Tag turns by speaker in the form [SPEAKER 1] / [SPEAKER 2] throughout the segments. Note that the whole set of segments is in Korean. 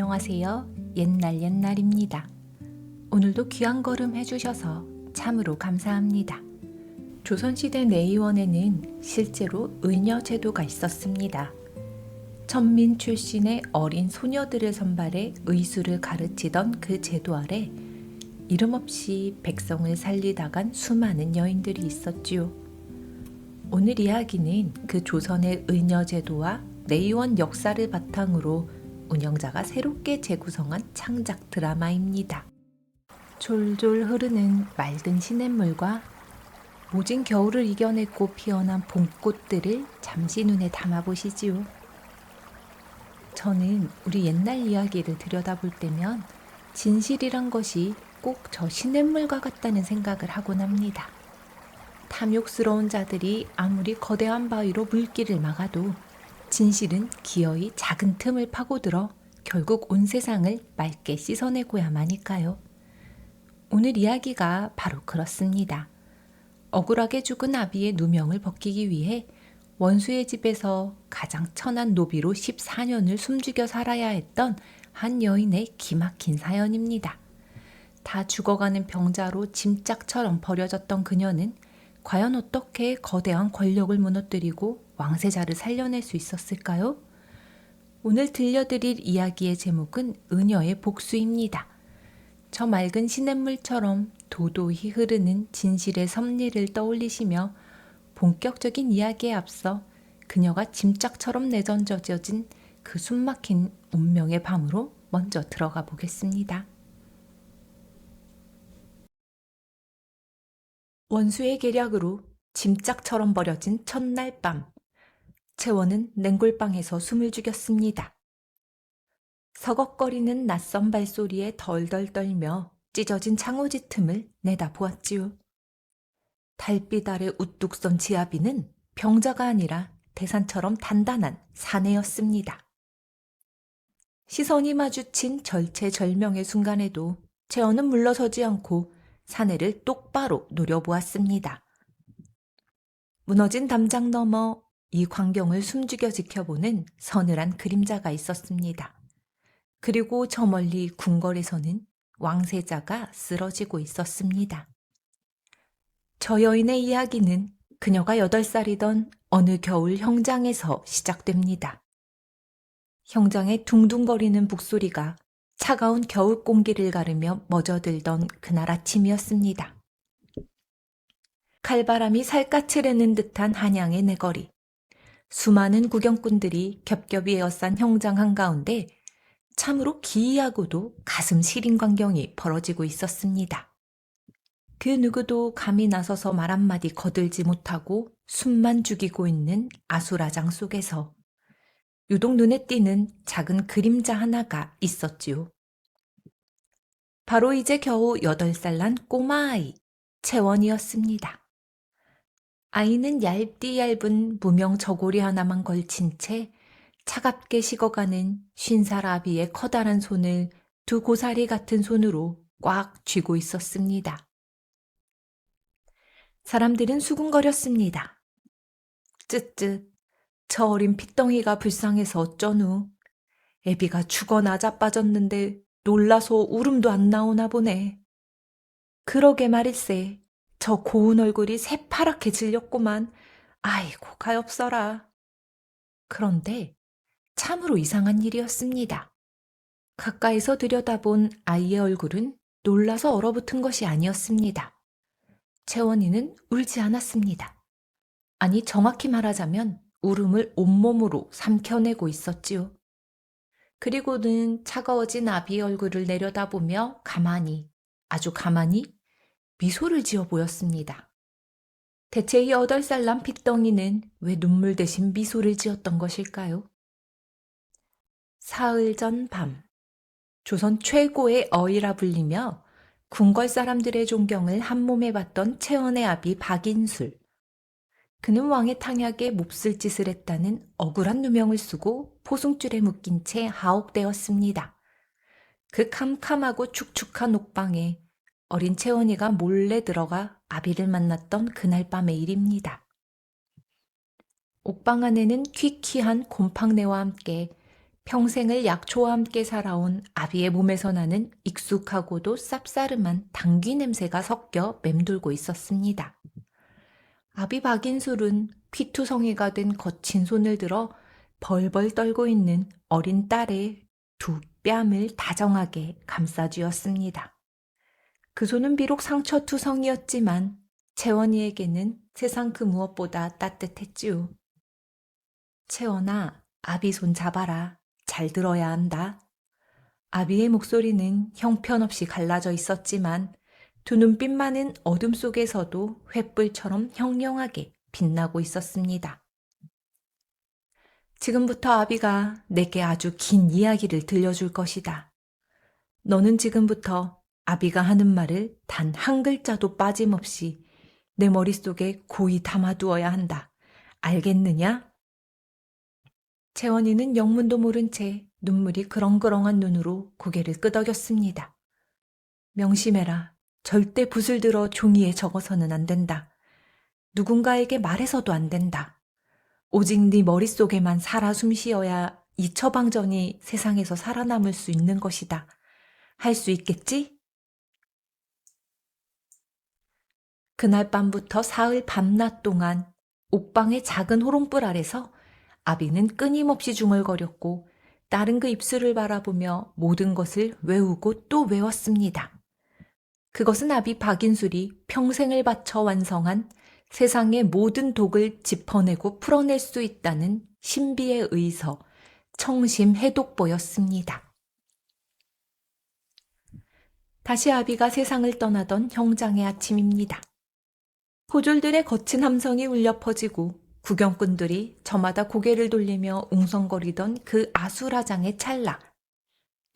[SPEAKER 1] 안녕하세요. 옛날입니다. 오늘도 귀한 걸음 해주셔서 참으로 감사합니다. 조선시대 내의원에는 실제로 의녀 제도가 있었습니다. 천민 출신의 어린 소녀들을 선발해 의술을 가르치던 그 제도 아래 이름 없이 백성을 살리다간 수많은 여인들이 있었지요. 오늘 이야기는 그 조선의 의녀 제도와 내의원 역사를 바탕으로 운영자가 새롭게 재구성한 창작 드라마입니다. 졸졸 흐르는 맑은 시냇물과 모진 겨울을 이겨내고 피어난 봄꽃들을 잠시 눈에 담아보시지요. 저는 우리 옛날 이야기를 들여다볼 때면 진실이란 것이 꼭 저 시냇물과 같다는 생각을 하곤 합니다. 탐욕스러운 자들이 아무리 거대한 바위로 물길을 막아도 진실은 기어이 작은 틈을 파고들어 결국 온 세상을 맑게 씻어내고야만 하니까요. 오늘 이야기가 바로 그렇습니다. 억울하게 죽은 아비의 누명을 벗기기 위해 원수의 집에서 가장 천한 노비로 14년을 숨죽여 살아야 했던 한 여인의 기막힌 사연입니다. 다 죽어가는 병자로 짐짝처럼 버려졌던 그녀는 과연 어떻게 거대한 권력을 무너뜨리고 왕세자를 살려낼 수 있었을까요? 오늘 들려드릴 이야기의 제목은 의녀의 복수입니다. 저 맑은 시냇물처럼 도도히 흐르는 진실의 섭리를 떠올리시며 본격적인 이야기에 앞서 그녀가 짐짝처럼 내던져진 그 숨막힌 운명의 밤으로 먼저 들어가 보겠습니다. 원수의 계략으로 짐짝처럼 버려진 첫날 밤, 채원은 냉골방에서 숨을 죽였습니다. 서걱거리는 낯선 발소리에 덜덜 떨며 찢어진 창호지 틈을 내다보았지요. 달빛 아래 우뚝 선 지아비는 병자가 아니라 대산처럼 단단한 사내였습니다. 시선이 마주친 절체절명의 순간에도 채원은 물러서지 않고 사내를 똑바로 노려보았습니다. 무너진 담장 너머 이 광경을 숨죽여 지켜보는 서늘한 그림자가 있었습니다. 그리고 저 멀리 궁궐에서는 왕세자가 쓰러지고 있었습니다. 저 여인의 이야기는 그녀가 8살이던 어느 겨울 형장에서 시작됩니다. 형장의 둥둥거리는 북소리가 차가운 겨울 공기를 가르며 멎어들던 그날 아침이었습니다. 칼바람이 살갗을 듯한 한양의 내거리. 수많은 구경꾼들이 겹겹이 에어싼 형장 한가운데 참으로 기이하고도 가슴 시린 광경이 벌어지고 있었습니다. 그 누구도 감히 나서서 말 한마디 거들지 못하고 숨만 죽이고 있는 아수라장 속에서 유독 눈에 띄는 작은 그림자 하나가 있었지요. 바로 이제 겨우 8살 난 꼬마 아이, 채원이었습니다. 아이는 얇디 얇은 무명 저고리 하나만 걸친 채 차갑게 식어가는 50살 아비의 커다란 손을 두 고사리 같은 손으로 꽉 쥐고 있었습니다. 사람들은 수군거렸습니다. 쯧쯧, 저 어린 핏덩이가 불쌍해서 어쩌누. 애비가 죽어나 자빠졌는데 놀라서 울음도 안 나오나 보네. 그러게 말일세. 저 고운 얼굴이 새파랗게 질렸구만. 아이고 가엾어라. 그런데 참으로 이상한 일이었습니다. 가까이서 들여다본 아이의 얼굴은 놀라서 얼어붙은 것이 아니었습니다. 채원이는 울지 않았습니다. 아니 정확히 말하자면 울음을 온몸으로 삼켜내고 있었지요. 그리고는 차가워진 아비의 얼굴을 내려다보며 가만히, 아주 가만히 미소를 지어 보였습니다. 대체 이 8살 난 핏덩이는 왜 눈물 대신 미소를 지었던 것일까요? 사흘 전 밤, 조선 최고의 어이라 불리며 궁궐 사람들의 존경을 한몸에 받던 채원의 아비 박인술. 그는 왕의 탕약에 몹쓸 짓을 했다는 억울한 누명을 쓰고 포승줄에 묶인 채 하옥되었습니다. 그 캄캄하고 축축한 옥방에 어린 채원이가 몰래 들어가 아비를 만났던 그날 밤의 일입니다. 옥방 안에는 퀴퀴한 곰팡내와 함께 평생을 약초와 함께 살아온 아비의 몸에서 나는 익숙하고도 쌉싸름한 당귀 냄새가 섞여 맴돌고 있었습니다. 아비 박인술은 피투성이가 된 거친 손을 들어 벌벌 떨고 있는 어린 딸의 두 뺨을 다정하게 감싸쥐었습니다. 그 손은 비록 상처투성이었지만 채원이에게는 세상 그 무엇보다 따뜻했지요. 채원아, 아비 손 잡아라. 잘 들어야 한다. 아비의 목소리는 형편없이 갈라져 있었지만 두 눈빛만은 어둠 속에서도 횃불처럼 형령하게 빛나고 있었습니다. 지금부터 아비가 내게 아주 긴 이야기를 들려줄 것이다. 너는 지금부터 아비가 하는 말을 단 한 글자도 빠짐없이 내 머릿속에 고이 담아두어야 한다. 알겠느냐? 채원이는 영문도 모른 채 눈물이 그렁그렁한 눈으로 고개를 끄덕였습니다. 명심해라. 절대 붓을 들어 종이에 적어서는 안 된다. 누군가에게 말해서도 안 된다. 오직 네 머릿속에만 살아 숨쉬어야 이 처방전이 세상에서 살아남을 수 있는 것이다. 할 수 있겠지? 그날 밤부터 사흘 밤낮 동안 옥방의 작은 호롱불 아래서 아비는 끊임없이 중얼거렸고 딸은 그 입술을 바라보며 모든 것을 외우고 또 외웠습니다. 그것은 아비 박인술이 평생을 바쳐 완성한 세상의 모든 독을 짚어내고 풀어낼 수 있다는 신비의 의서, 청심해독보였습니다. 다시 아비가 세상을 떠나던 형장의 아침입니다. 포졸들의 거친 함성이 울려 퍼지고 구경꾼들이 저마다 고개를 돌리며 웅성거리던 그 아수라장의 찰나,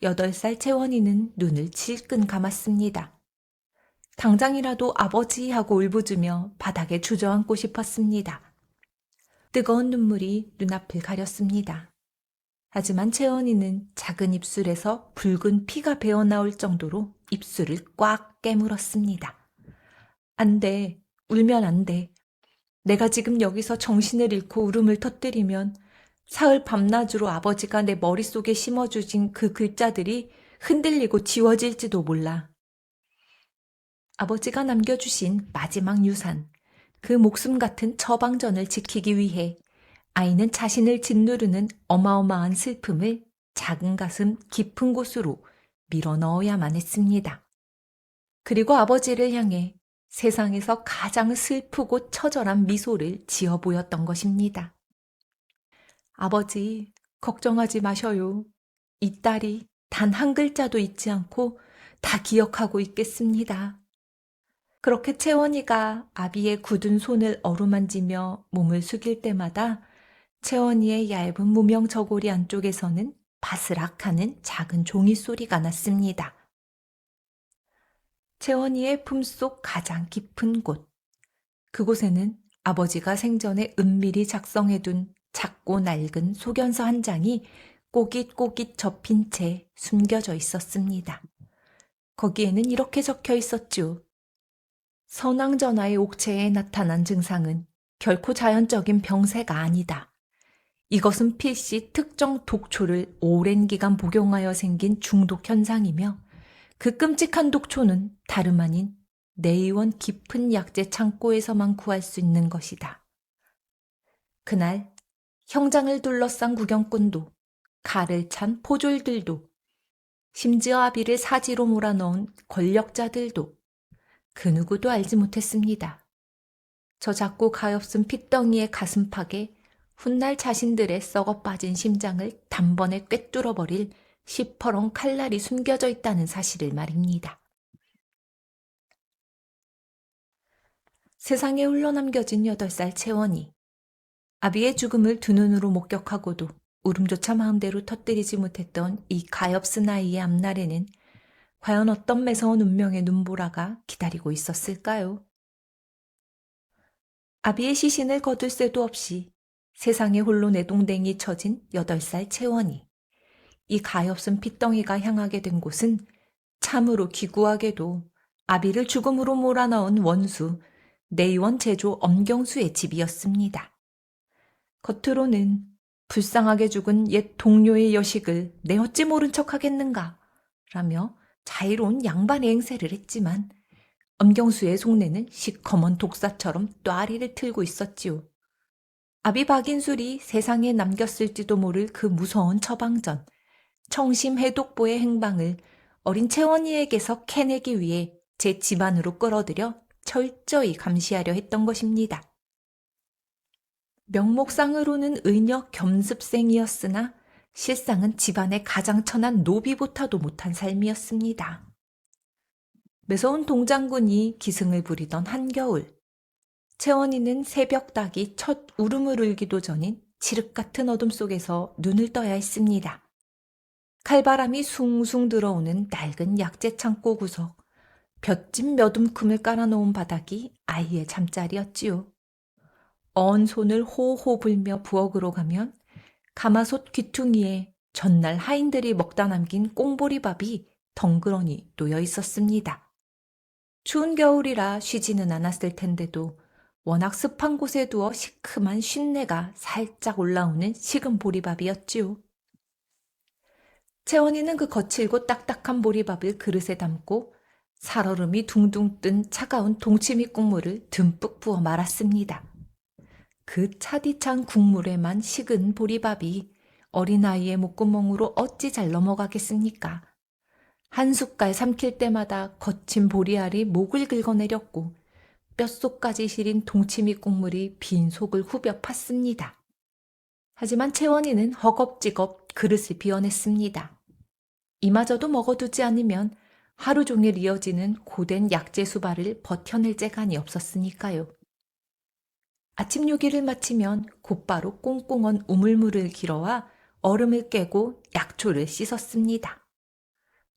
[SPEAKER 1] 8살 채원이는 눈을 질끈 감았습니다. 당장이라도 아버지 하고 울부짖으며 바닥에 주저앉고 싶었습니다. 뜨거운 눈물이 눈앞을 가렸습니다. 하지만 채원이는 작은 입술에서 붉은 피가 배어나올 정도로 입술을 꽉 깨물었습니다. 안 돼. 울면 안 돼. 내가 지금 여기서 정신을 잃고 울음을 터뜨리면 사흘 밤낮으로 아버지가 내 머릿속에 심어주신 그 글자들이 흔들리고 지워질지도 몰라. 아버지가 남겨주신 마지막 유산, 그 목숨 같은 처방전을 지키기 위해 아이는 자신을 짓누르는 어마어마한 슬픔을 작은 가슴 깊은 곳으로 밀어넣어야만 했습니다. 그리고 아버지를 향해 세상에서 가장 슬프고 처절한 미소를 지어 보였던 것입니다. 아버지, 걱정하지 마셔요. 이 딸이 단 한 글자도 잊지 않고 다 기억하고 있겠습니다. 그렇게 채원이가 아비의 굳은 손을 어루만지며 몸을 숙일 때마다 채원이의 얇은 무명 저고리 안쪽에서는 바스락하는 작은 종이 소리가 났습니다. 채원이의 품속 가장 깊은 곳, 그곳에는 아버지가 생전에 은밀히 작성해둔 작고 낡은 소견서 한 장이 꼬깃꼬깃 접힌 채 숨겨져 있었습니다. 거기에는 이렇게 적혀 있었죠. 선왕전하의 옥체에 나타난 증상은 결코 자연적인 병세가 아니다. 이것은 필시 특정 독초를 오랜 기간 복용하여 생긴 중독 현상이며 그 끔찍한 독초는 다름 아닌 내의원 깊은 약재 창고에서만 구할 수 있는 것이다. 그날 형장을 둘러싼 구경꾼도 칼을 찬 포졸들도 심지어 아비를 사지로 몰아넣은 권력자들도 그 누구도 알지 못했습니다. 저 작고 가엾은 핏덩이의 가슴팍에 훗날 자신들의 썩어빠진 심장을 단번에 꿰뚫어버릴 시퍼런 칼날이 숨겨져 있다는 사실을 말입니다. 세상에 홀로남겨진 8살 채원이 아비의 죽음을 두 눈으로 목격하고도 울음조차 마음대로 터뜨리지 못했던 이 가엾은 아이의 앞날에는 과연 어떤 매서운 운명의 눈보라가 기다리고 있었을까요? 아비의 시신을 거둘 새도 없이 세상에 홀로 내동댕이 쳐진 8살 채원이, 이 가엾은 핏덩이가 향하게 된 곳은 참으로 기구하게도 아비를 죽음으로 몰아넣은 원수 내의원 제조 엄경수의 집이었습니다. 겉으로는 불쌍하게 죽은 옛 동료의 여식을 내 어찌 모른 척하겠는가 라며 자유로운 양반의 행세를 했지만 엄경수의 속내는 시커먼 독사처럼 또아리를 틀고 있었지요. 아비 박인술이 세상에 남겼을지도 모를 그 무서운 처방전, 청심해독보의 행방을 어린 채원이에게서 캐내기 위해 제 집안으로 끌어들여 철저히 감시하려 했던 것입니다. 명목상으로는 의녀 겸습생이었으나 실상은 집안의 가장 천한 노비보다도 못한 삶이었습니다. 매서운 동장군이 기승을 부리던 한겨울, 채원이는 새벽 닭이 첫 울음을 울기도 전인 칠흑 같은 어둠 속에서 눈을 떠야 했습니다. 칼바람이 숭숭 들어오는 낡은 약재 창고 구석, 볏짚 몇 움큼을 깔아놓은 바닥이 아이의 잠자리였지요. 언 손을 호호 불며 부엌으로 가면 가마솥 귀퉁이에 전날 하인들이 먹다 남긴 꽁보리밥이 덩그러니 놓여 있었습니다. 추운 겨울이라 쉬지는 않았을 텐데도 워낙 습한 곳에 두어 시큼한 쉰내가 살짝 올라오는 식은 보리밥이었지요. 채원이는 그 거칠고 딱딱한 보리밥을 그릇에 담고 살얼음이 둥둥 뜬 차가운 동치미 국물을 듬뿍 부어 말았습니다. 그 차디찬 국물에만 식은 보리밥이 어린아이의 목구멍으로 어찌 잘 넘어가겠습니까? 한 숟갈 삼킬 때마다 거친 보리알이 목을 긁어내렸고 뼛속까지 시린 동치미 국물이 빈 속을 후벼 팠습니다. 하지만 채원이는 허겁지겁 그릇을 비워냈습니다. 이마저도 먹어두지 않으면 하루 종일 이어지는 고된 약재 수발을 버텨낼 재간이 없었으니까요. 아침 요기를 마치면 곧바로 꽁꽁언 우물물을 길어와 얼음을 깨고 약초를 씻었습니다.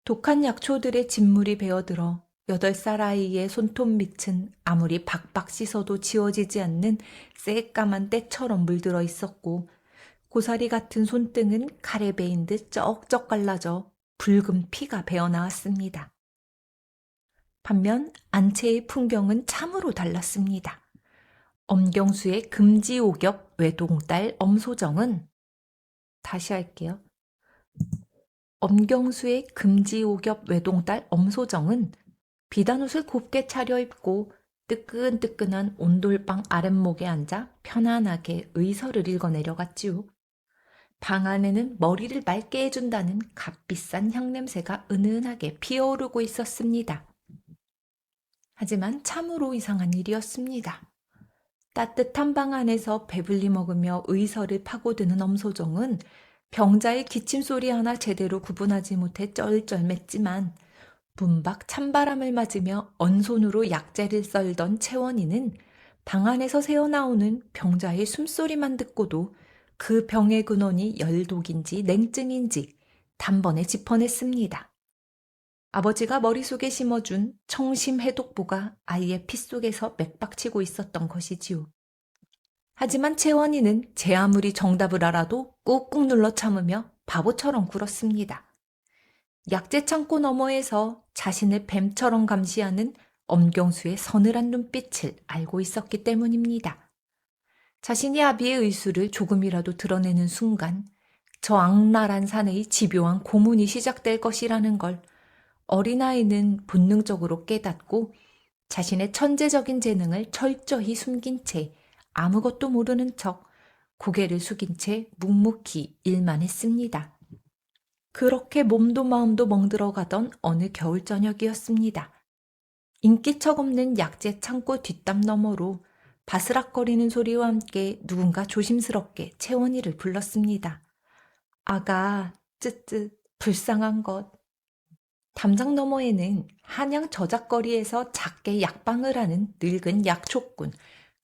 [SPEAKER 1] 독한 약초들의 진물이 배어들어 8살 아이의 손톱 밑은 아무리 박박 씻어도 지워지지 않는 새까만 때처럼 물들어 있었고 고사리 같은 손등은 칼에 베인 듯 쩍쩍 갈라져 붉은 피가 배어나왔습니다. 반면 안채의 풍경은 참으로 달랐습니다. 엄경수의 금지오겹 외동딸 엄소정은 다시 할게요. 엄경수의 금지오겹 외동딸 엄소정은 비단옷을 곱게 차려입고 뜨끈뜨끈한 온돌방 아랫목에 앉아 편안하게 의서를 읽어내려갔지요. 방 안에는 머리를 맑게 해준다는 값비싼 향냄새가 은은하게 피어오르고 있었습니다. 하지만 참으로 이상한 일이었습니다. 따뜻한 방 안에서 배불리 먹으며 의서를 파고드는 엄소정은 병자의 기침소리 하나 제대로 구분하지 못해 쩔쩔맸지만 문박 찬바람을 맞으며 언손으로 약재를 썰던 채원이는 방 안에서 새어나오는 병자의 숨소리만 듣고도 그 병의 근원이 열독인지 냉증인지 단번에 짚어냈습니다. 아버지가 머릿속에 심어준 청심해독보가 아이의 핏속에서 맥박치고 있었던 것이지요. 하지만 채원이는 제 아무리 정답을 알아도 꾹꾹 눌러 참으며 바보처럼 굴었습니다. 약재 창고 너머에서 자신을 뱀처럼 감시하는 엄경수의 서늘한 눈빛을 알고 있었기 때문입니다. 자신이 아비의 의수를 조금이라도 드러내는 순간 저 악랄한 사내의 집요한 고문이 시작될 것이라는 걸 어린아이는 본능적으로 깨닫고 자신의 천재적인 재능을 철저히 숨긴 채 아무것도 모르는 척 고개를 숙인 채 묵묵히 일만 했습니다. 그렇게 몸도 마음도 멍들어가던 어느 겨울 저녁이었습니다. 인기척 없는 약재 창고 뒷담 너머로 바스락거리는 소리와 함께 누군가 조심스럽게 채원이를 불렀습니다. 아가, 쯧쯧, 불쌍한 것. 담장 너머에는 한양 저작거리에서 작게 약방을 하는 늙은 약초꾼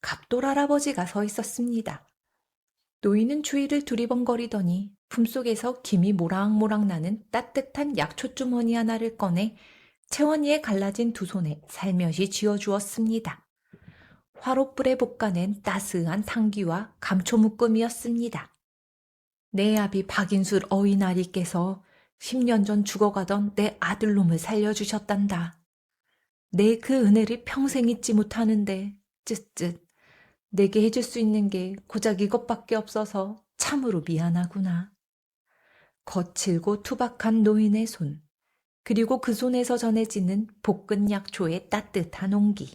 [SPEAKER 1] 갑돌 할아버지가 서 있었습니다. 노인은 주위를 두리번거리더니 품속에서 김이 모락모락 나는 따뜻한 약초주머니 하나를 꺼내 채원이의 갈라진 두 손에 살며시 쥐어주었습니다. 화롯불에 볶아낸 따스한 탕귀와 감초 묶음이었습니다. 내 아비 박인술 어인아리께서 10년 전 죽어가던 내 아들놈을 살려주셨단다. 내 그 은혜를 평생 잊지 못하는데 쯧쯧 내게 해줄 수 있는 게 고작 이것밖에 없어서 참으로 미안하구나. 거칠고 투박한 노인의 손, 그리고 그 손에서 전해지는 볶은 약초의 따뜻한 온기.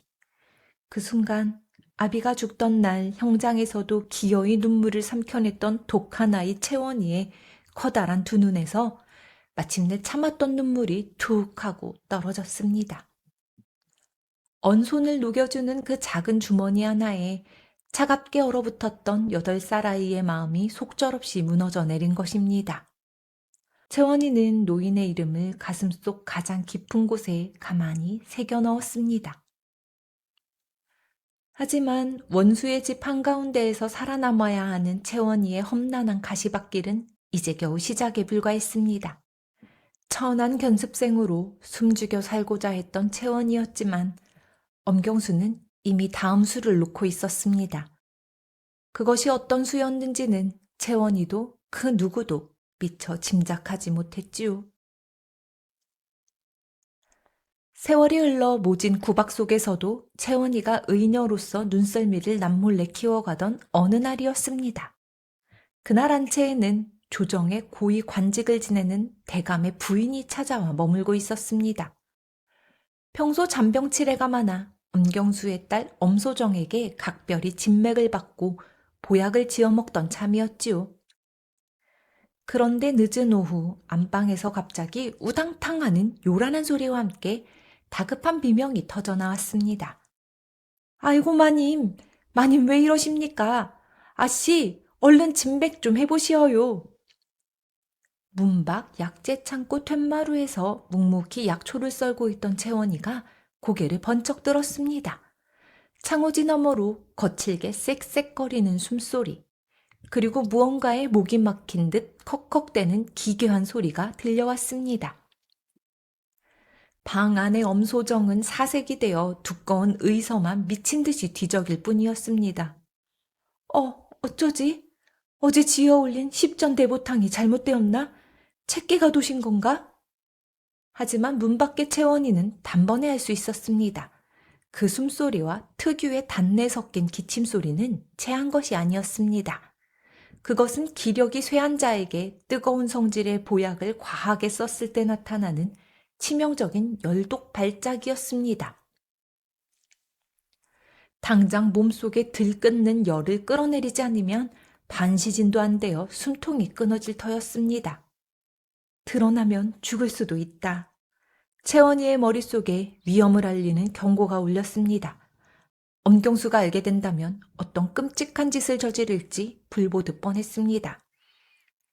[SPEAKER 1] 그 순간 아비가 죽던 날 형장에서도 기어이 눈물을 삼켜냈던 독한 아이 채원이의 커다란 두 눈에서 마침내 참았던 눈물이 툭 하고 떨어졌습니다. 언손을 녹여주는 그 작은 주머니 하나에 차갑게 얼어붙었던 8살 아이의 마음이 속절없이 무너져 내린 것입니다. 채원이는 노인의 이름을 가슴속 가장 깊은 곳에 가만히 새겨 넣었습니다. 하지만 원수의 집 한가운데에서 살아남아야 하는 채원이의 험난한 가시밭길은 이제 겨우 시작에 불과했습니다. 천한 견습생으로 숨죽여 살고자 했던 채원이었지만 엄경수는 이미 다음 수를 놓고 있었습니다. 그것이 어떤 수였는지는 채원이도 그 누구도 미처 짐작하지 못했지요. 세월이 흘러 모진 구박 속에서도 채원이가 의녀로서 눈썰미를 남몰래 키워가던 어느 날이었습니다. 그날 안채에는 조정의 고위 관직을 지내는 대감의 부인이 찾아와 머물고 있었습니다. 평소 잔병치레가 많아 엄경수의 딸 엄소정에게 각별히 진맥을 받고 보약을 지어 먹던 참이었지요. 그런데 늦은 오후 안방에서 갑자기 우당탕 하는 요란한 소리와 함께 다급한 비명이 터져 나왔습니다. 아이고 마님 왜 이러십니까? 아씨 얼른 진맥 좀 해보시어요. 문밖 약재 창고 툇마루에서 묵묵히 약초를 썰고 있던 채원이가 고개를 번쩍 들었습니다. 창호지 너머로 거칠게 쌕쌕거리는 숨소리, 그리고 무언가에 목이 막힌 듯 컥컥대는 기괴한 소리가 들려왔습니다. 방 안의 엄소정은 사색이 되어 두꺼운 의서만 미친 듯이 뒤적일 뿐이었습니다. 어쩌지? 어제 지어 올린 십전대보탕이 잘못되었나? 채끼가 도신 건가? 하지만 문 밖의 채원이는 단번에 알 수 있었습니다. 그 숨소리와 특유의 단내 섞인 기침소리는 채한 것이 아니었습니다. 그것은 기력이 쇠한 자에게 뜨거운 성질의 보약을 과하게 썼을 때 나타나는 치명적인 열독 발작이었습니다. 당장 몸속에 들끓는 열을 끌어내리지 않으면 반시진도 안 되어 숨통이 끊어질 터였습니다. 드러나면 죽을 수도 있다. 채원이의 머릿속에 위험을 알리는 경고가 울렸습니다. 엄경수가 알게 된다면 어떤 끔찍한 짓을 저지를지 불보듯 뻔했습니다.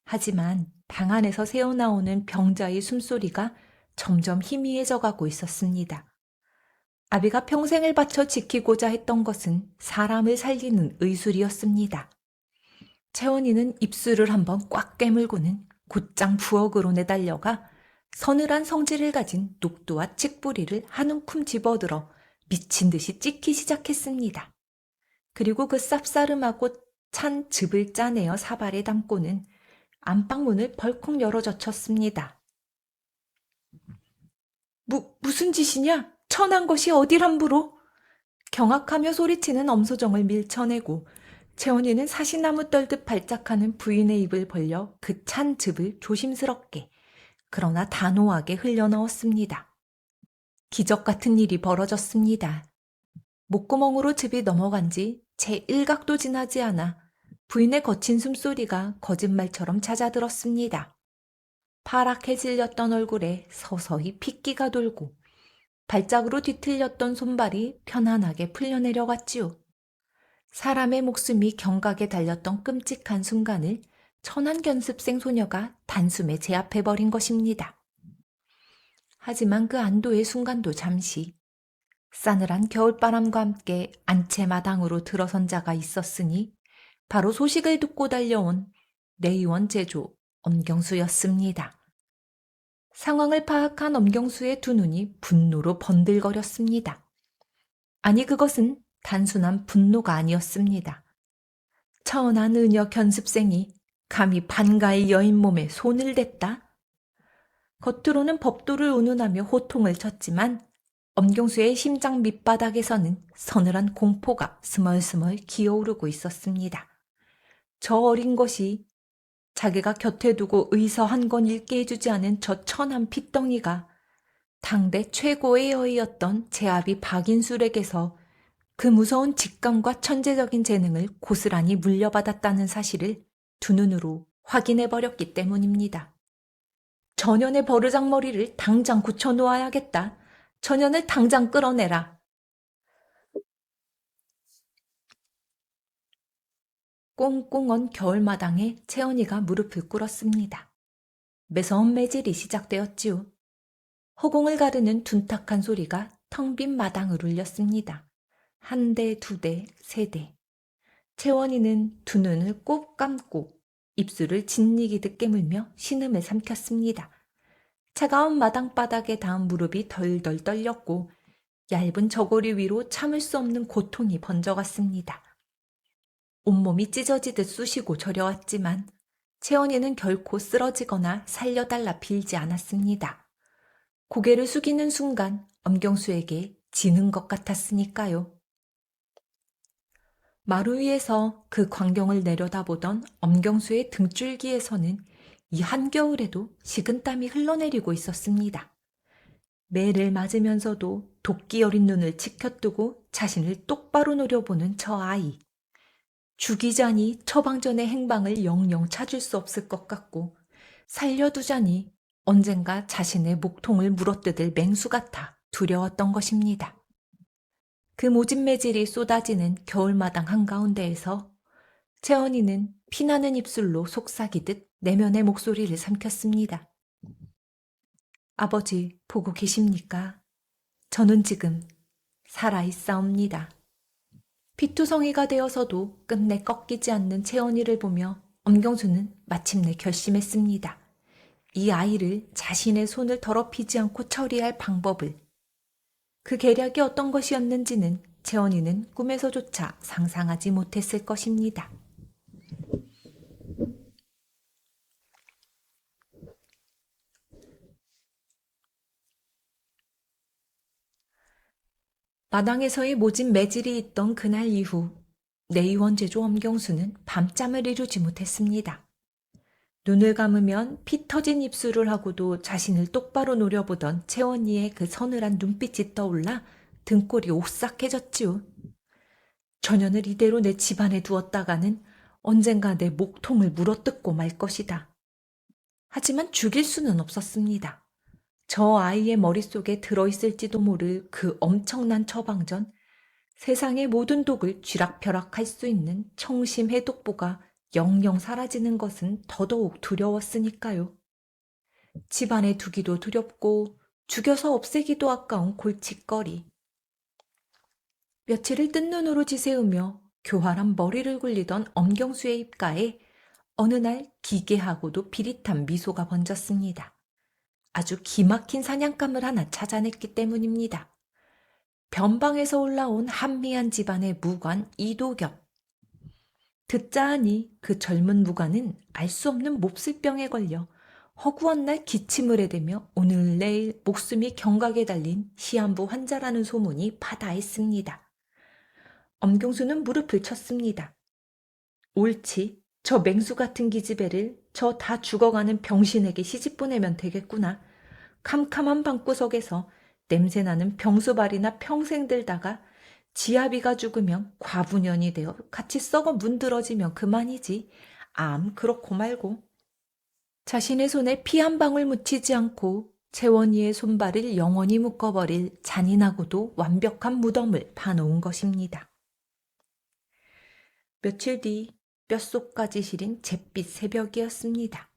[SPEAKER 1] 하지만 방 안에서 새어나오는 병자의 숨소리가 점점 희미해져 가고 있었습니다. 아비가 평생을 바쳐 지키고자 했던 것은 사람을 살리는 의술이었습니다. 채원이는 입술을 한번 꽉 깨물고는 곧장 부엌으로 내달려가 서늘한 성질을 가진 녹두와 칡뿌리를 한 움큼 집어들어 미친 듯이 찢기 시작했습니다. 그리고 그 쌉싸름하고 찬 즙을 짜내어 사발에 담고는 안방문을 벌컥 열어 젖혔습니다. 무슨 짓이냐? 천한 것이 어딜 함부로? 경악하며 소리치는 엄소정을 밀쳐내고 채원이는 사시나무 떨듯 발작하는 부인의 입을 벌려 그 찬 즙을 조심스럽게 그러나 단호하게 흘려넣었습니다. 기적 같은 일이 벌어졌습니다. 목구멍으로 즙이 넘어간 지 채 1각도 지나지 않아 부인의 거친 숨소리가 거짓말처럼 잦아들었습니다. 파랗게 질렸던 얼굴에 서서히 핏기가 돌고 발작으로 뒤틀렸던 손발이 편안하게 풀려내려갔지요. 사람의 목숨이 경각에 달렸던 끔찍한 순간을 천한견습생 소녀가 단숨에 제압해버린 것입니다. 하지만 그 안도의 순간도 잠시, 싸늘한 겨울바람과 함께 안채마당으로 들어선 자가 있었으니 바로 소식을 듣고 달려온 내의원 제조 엄경수였습니다. 상황을 파악한 엄경수의 두 눈이 분노로 번들거렸습니다. 아니 그것은 단순한 분노가 아니었습니다. 천한 의녀 견습생이 감히 반가의 여인 몸에 손을 댔다? 겉으로는 법도를 운운하며 호통을 쳤지만 엄경수의 심장 밑바닥에서는 서늘한 공포가 스멀스멀 기어오르고 있었습니다. 저 어린 것이 자기가 곁에 두고 의서 한 권 읽게 해주지 않은 저 천한 핏덩이가 당대 최고의 여의였던 제아비 박인술에게서 그 무서운 직감과 천재적인 재능을 고스란히 물려받았다는 사실을 두 눈으로 확인해버렸기 때문입니다. 전현의 버르장머리를 당장 고쳐놓아야겠다. 전현을 당장 끌어내라. 꽁꽁 언 겨울마당에 채언이가 무릎을 꿇었습니다. 매서운 매질이 시작되었지요. 허공을 가르는 둔탁한 소리가 텅 빈 마당을 울렸습니다. 한 대, 두 대, 세 대. 채원이는 두 눈을 꼭 감고 입술을 진리기듯 깨물며 신음을 삼켰습니다. 차가운 마당바닥에 닿은 무릎이 덜덜 떨렸고 얇은 저고리 위로 참을 수 없는 고통이 번져갔습니다. 온몸이 찢어지듯 쑤시고 저려왔지만 채원이는 결코 쓰러지거나 살려달라 빌지 않았습니다. 고개를 숙이는 순간 엄경수에게 지는 것 같았으니까요. 마루 위에서 그 광경을 내려다보던 엄경수의 등줄기에서는 이 한겨울에도 식은땀이 흘러내리고 있었습니다. 매를 맞으면서도 도끼 어린 눈을 치켜뜨고 자신을 똑바로 노려보는 저 아이. 죽이자니 처방전의 행방을 영영 찾을 수 없을 것 같고 살려두자니 언젠가 자신의 목통을 물어뜯을 맹수 같아 두려웠던 것입니다. 그 모진 매질이 쏟아지는 겨울마당 한가운데에서 채언이는 피나는 입술로 속삭이듯 내면의 목소리를 삼켰습니다. 아버지 보고 계십니까? 저는 지금 살아있사옵니다. 피투성이가 되어서도 끝내 꺾이지 않는 채언이를 보며 엄경수는 마침내 결심했습니다. 이 아이를 자신의 손을 더럽히지 않고 처리할 방법을. 그 계략이 어떤 것이었는지는 채원이는 꿈에서조차 상상하지 못했을 것입니다. 마당에서의 모진 매질이 있던 그날 이후 내의원 제조 엄경수는 밤잠을 이루지 못했습니다. 눈을 감으면 피 터진 입술을 하고도 자신을 똑바로 노려보던 채원이의 그 서늘한 눈빛이 떠올라 등골이 오싹해졌지요. 전현을 이대로 내 집안에 두었다가는 언젠가 내 목통을 물어뜯고 말 것이다. 하지만 죽일 수는 없었습니다. 저 아이의 머릿속에 들어있을지도 모를 그 엄청난 처방전, 세상의 모든 독을 쥐락펴락할 수 있는 청심 해독보가 영영 사라지는 것은 더더욱 두려웠으니까요. 집안에 두기도 두렵고 죽여서 없애기도 아까운 골칫거리. 며칠을 뜬 눈으로 지새우며 교활한 머리를 굴리던 엄경수의 입가에 어느 날 기괴하고도 비릿한 미소가 번졌습니다. 아주 기막힌 사냥감을 하나 찾아냈기 때문입니다. 변방에서 올라온 한미한 집안의 무관 이도겸. 듣자 하니 그 젊은 무관은 알 수 없는 몹쓸병에 걸려 허구한 날 기침을 해대며 오늘 내일 목숨이 경각에 달린 시한부 환자라는 소문이 파다했습니다. 엄경수는 무릎을 쳤습니다. 옳지, 저 맹수 같은 기집애를 저 다 죽어가는 병신에게 시집 보내면 되겠구나. 캄캄한 방구석에서 냄새나는 병수발이나 평생 들다가 지아비가 죽으면 과부년이 되어 같이 썩어 문드러지면 그만이지. 암 그렇고 말고. 자신의 손에 피 한 방울 묻히지 않고 채원이의 손발을 영원히 묶어버릴 잔인하고도 완벽한 무덤을 파놓은 것입니다. 며칠 뒤 뼛속까지 시린 잿빛 새벽이었습니다.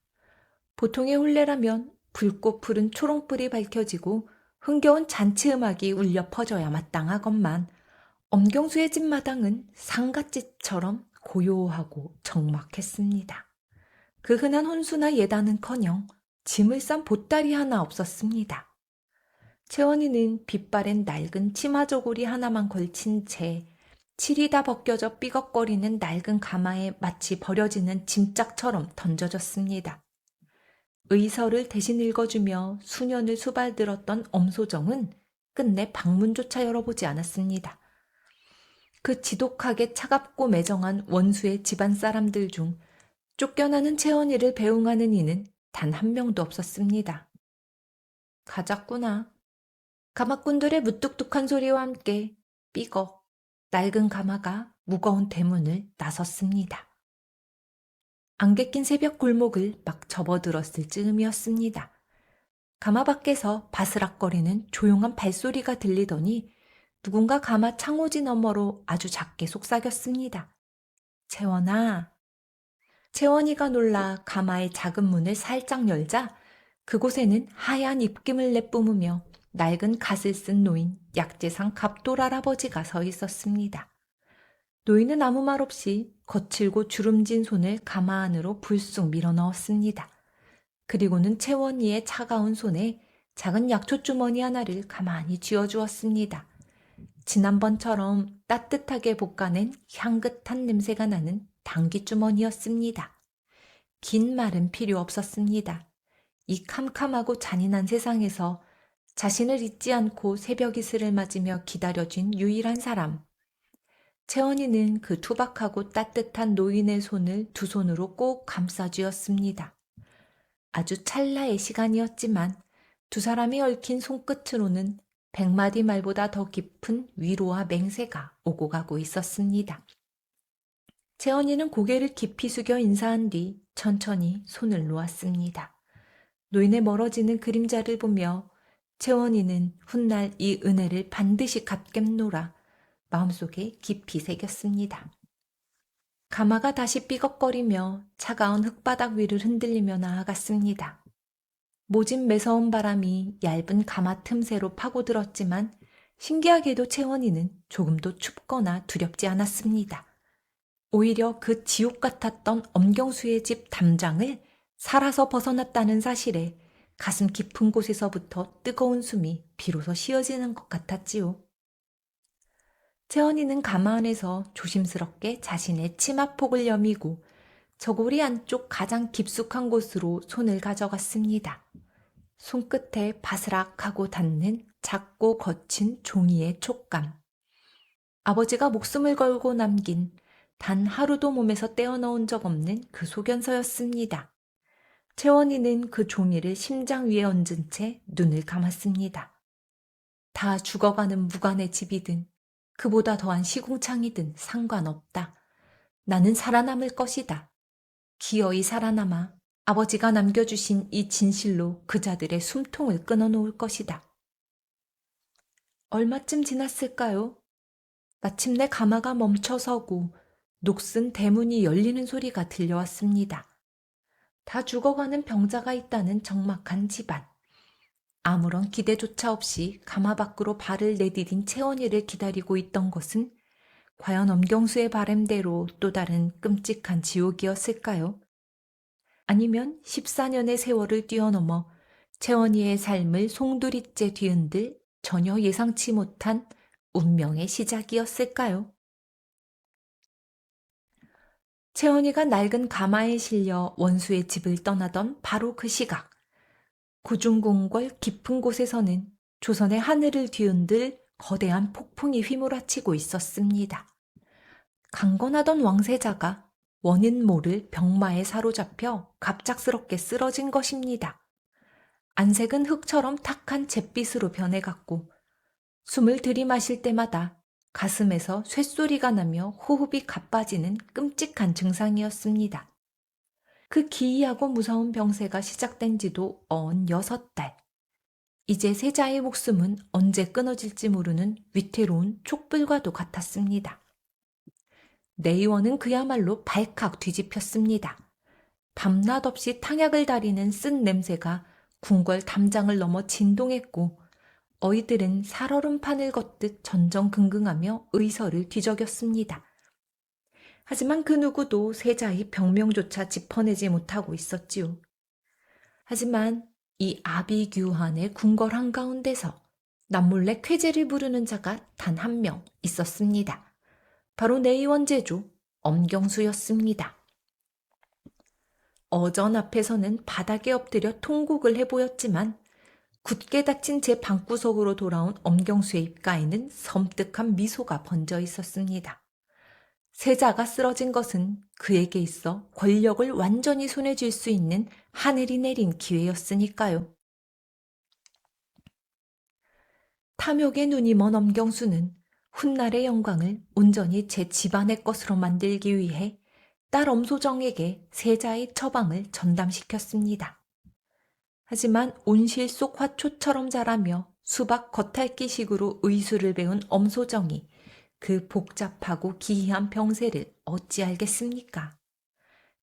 [SPEAKER 1] 보통의 혼례라면 붉고 푸른 초롱불이 밝혀지고 흥겨운 잔치음악이 울려 퍼져야 마땅하건만 엄경수의 집 마당은 상갓집처럼 고요하고 적막했습니다. 그 흔한 혼수나 예단은커녕 짐을 싼 보따리 하나 없었습니다. 채원이는 빛바랜 낡은 치마저고리 하나만 걸친 채 칠이 다 벗겨져 삐걱거리는 낡은 가마에 마치 버려지는 짐짝처럼 던져졌습니다. 의서를 대신 읽어주며 수년을 수발들었던 엄소정은 끝내 방문조차 열어보지 않았습니다. 그 지독하게 차갑고 매정한 원수의 집안 사람들 중 쫓겨나는 채원이를 배웅하는 이는 단 한 명도 없었습니다. 가자꾸나. 가마꾼들의 무뚝뚝한 소리와 함께 삐걱 낡은 가마가 무거운 대문을 나섰습니다. 안개 낀 새벽 골목을 막 접어들었을 즈음이었습니다. 가마 밖에서 바스락거리는 조용한 발소리가 들리더니 누군가 가마 창호지 너머로 아주 작게 속삭였습니다. 채원아. 채원이가 놀라 가마의 작은 문을 살짝 열자 그곳에는 하얀 입김을 내뿜으며 낡은 갓을 쓴 노인 약재상 갑돌 할아버지가 서 있었습니다. 노인은 아무 말 없이 거칠고 주름진 손을 가마 안으로 불쑥 밀어넣었습니다. 그리고는 채원이의 차가운 손에 작은 약초 주머니 하나를 가만히 쥐어주었습니다. 지난번처럼 따뜻하게 볶아낸 향긋한 냄새가 나는 당귀 주머니였습니다. 긴 말은 필요 없었습니다. 이 캄캄하고 잔인한 세상에서 자신을 잊지 않고 새벽 이슬을 맞으며 기다려준 유일한 사람. 채원이는 그 투박하고 따뜻한 노인의 손을 두 손으로 꼭 감싸쥐었습니다. 아주 찰나의 시간이었지만 두 사람이 얽힌 손끝으로는 100마디 말보다 더 깊은 위로와 맹세가 오고 가고 있었습니다. 채원이는 고개를 깊이 숙여 인사한 뒤 천천히 손을 놓았습니다. 노인의 멀어지는 그림자를 보며 채원이는 훗날 이 은혜를 반드시 갚겠노라 마음속에 깊이 새겼습니다. 가마가 다시 삐걱거리며 차가운 흙바닥 위를 흔들리며 나아갔습니다. 모진 매서운 바람이 얇은 가마 틈새로 파고들었지만 신기하게도 채원이는 조금도 춥거나 두렵지 않았습니다. 오히려 그 지옥 같았던 엄경수의 집 담장을 살아서 벗어났다는 사실에 가슴 깊은 곳에서부터 뜨거운 숨이 비로소 쉬어지는 것 같았지요. 채원이는 가마 안에서 조심스럽게 자신의 치마폭을 여미고 저고리 안쪽 가장 깊숙한 곳으로 손을 가져갔습니다. 손끝에 바스락하고 닿는 작고 거친 종이의 촉감. 아버지가 목숨을 걸고 남긴 단 하루도 몸에서 떼어넣은 적 없는 그 소견서였습니다. 채원이는 그 종이를 심장 위에 얹은 채 눈을 감았습니다. 다 죽어가는 무관의 집이든 그보다 더한 시궁창이든 상관없다. 나는 살아남을 것이다. 기어이 살아남아 아버지가 남겨주신 이 진실로 그자들의 숨통을 끊어놓을 것이다. 얼마쯤 지났을까요? 마침내 가마가 멈춰서고 녹슨 대문이 열리는 소리가 들려왔습니다. 다 죽어가는 병자가 있다는 적막한 집안. 아무런 기대조차 없이 가마 밖으로 발을 내디딘 채원이를 기다리고 있던 것은 과연 엄경수의 바램대로 또 다른 끔찍한 지옥이었을까요? 아니면 14년의 세월을 뛰어넘어 채원이의 삶을 송두리째 뒤흔들 전혀 예상치 못한 운명의 시작이었을까요? 채원이가 낡은 가마에 실려 원수의 집을 떠나던 바로 그 시각, 고중궁궐 깊은 곳에서는 조선의 하늘을 뒤흔들 거대한 폭풍이 휘몰아치고 있었습니다. 강건하던 왕세자가 원인 모를 병마에 사로잡혀 갑작스럽게 쓰러진 것입니다. 안색은 흙처럼 탁한 잿빛으로 변해갔고 숨을 들이마실 때마다 가슴에서 쇳소리가 나며 호흡이 가빠지는 끔찍한 증상이었습니다. 그 기이하고 무서운 병세가 시작된 지도 언 6달. 이제 세자의 목숨은 언제 끊어질지 모르는 위태로운 촉불과도 같았습니다. 내의원은 그야말로 발칵 뒤집혔습니다. 밤낮 없이 탕약을 다리는 쓴 냄새가 궁궐 담장을 넘어 진동했고 어이들은 살얼음판을 걷듯 전전긍긍하며 의서를 뒤적였습니다. 하지만 그 누구도 세자의 병명조차 짚어내지 못하고 있었지요. 하지만 이 아비규환의 궁궐 한가운데서 남몰래 쾌재를 부르는 자가 단 한 명 있었습니다. 바로 내의원 제조 엄경수였습니다. 어전 앞에서는 바닥에 엎드려 통곡을 해보였지만 굳게 닫힌 제 방구석으로 돌아온 엄경수의 입가에는 섬뜩한 미소가 번져 있었습니다. 세자가 쓰러진 것은 그에게 있어 권력을 완전히 손에 쥘 수 있는 하늘이 내린 기회였으니까요. 탐욕의 눈이 먼 엄경수는 훗날의 영광을 온전히 제 집안의 것으로 만들기 위해 딸 엄소정에게 세자의 처방을 전담시켰습니다. 하지만 온실 속 화초처럼 자라며 수박 겉핥기식으로 의술을 배운 엄소정이 그 복잡하고 기이한 병세를 어찌 알겠습니까?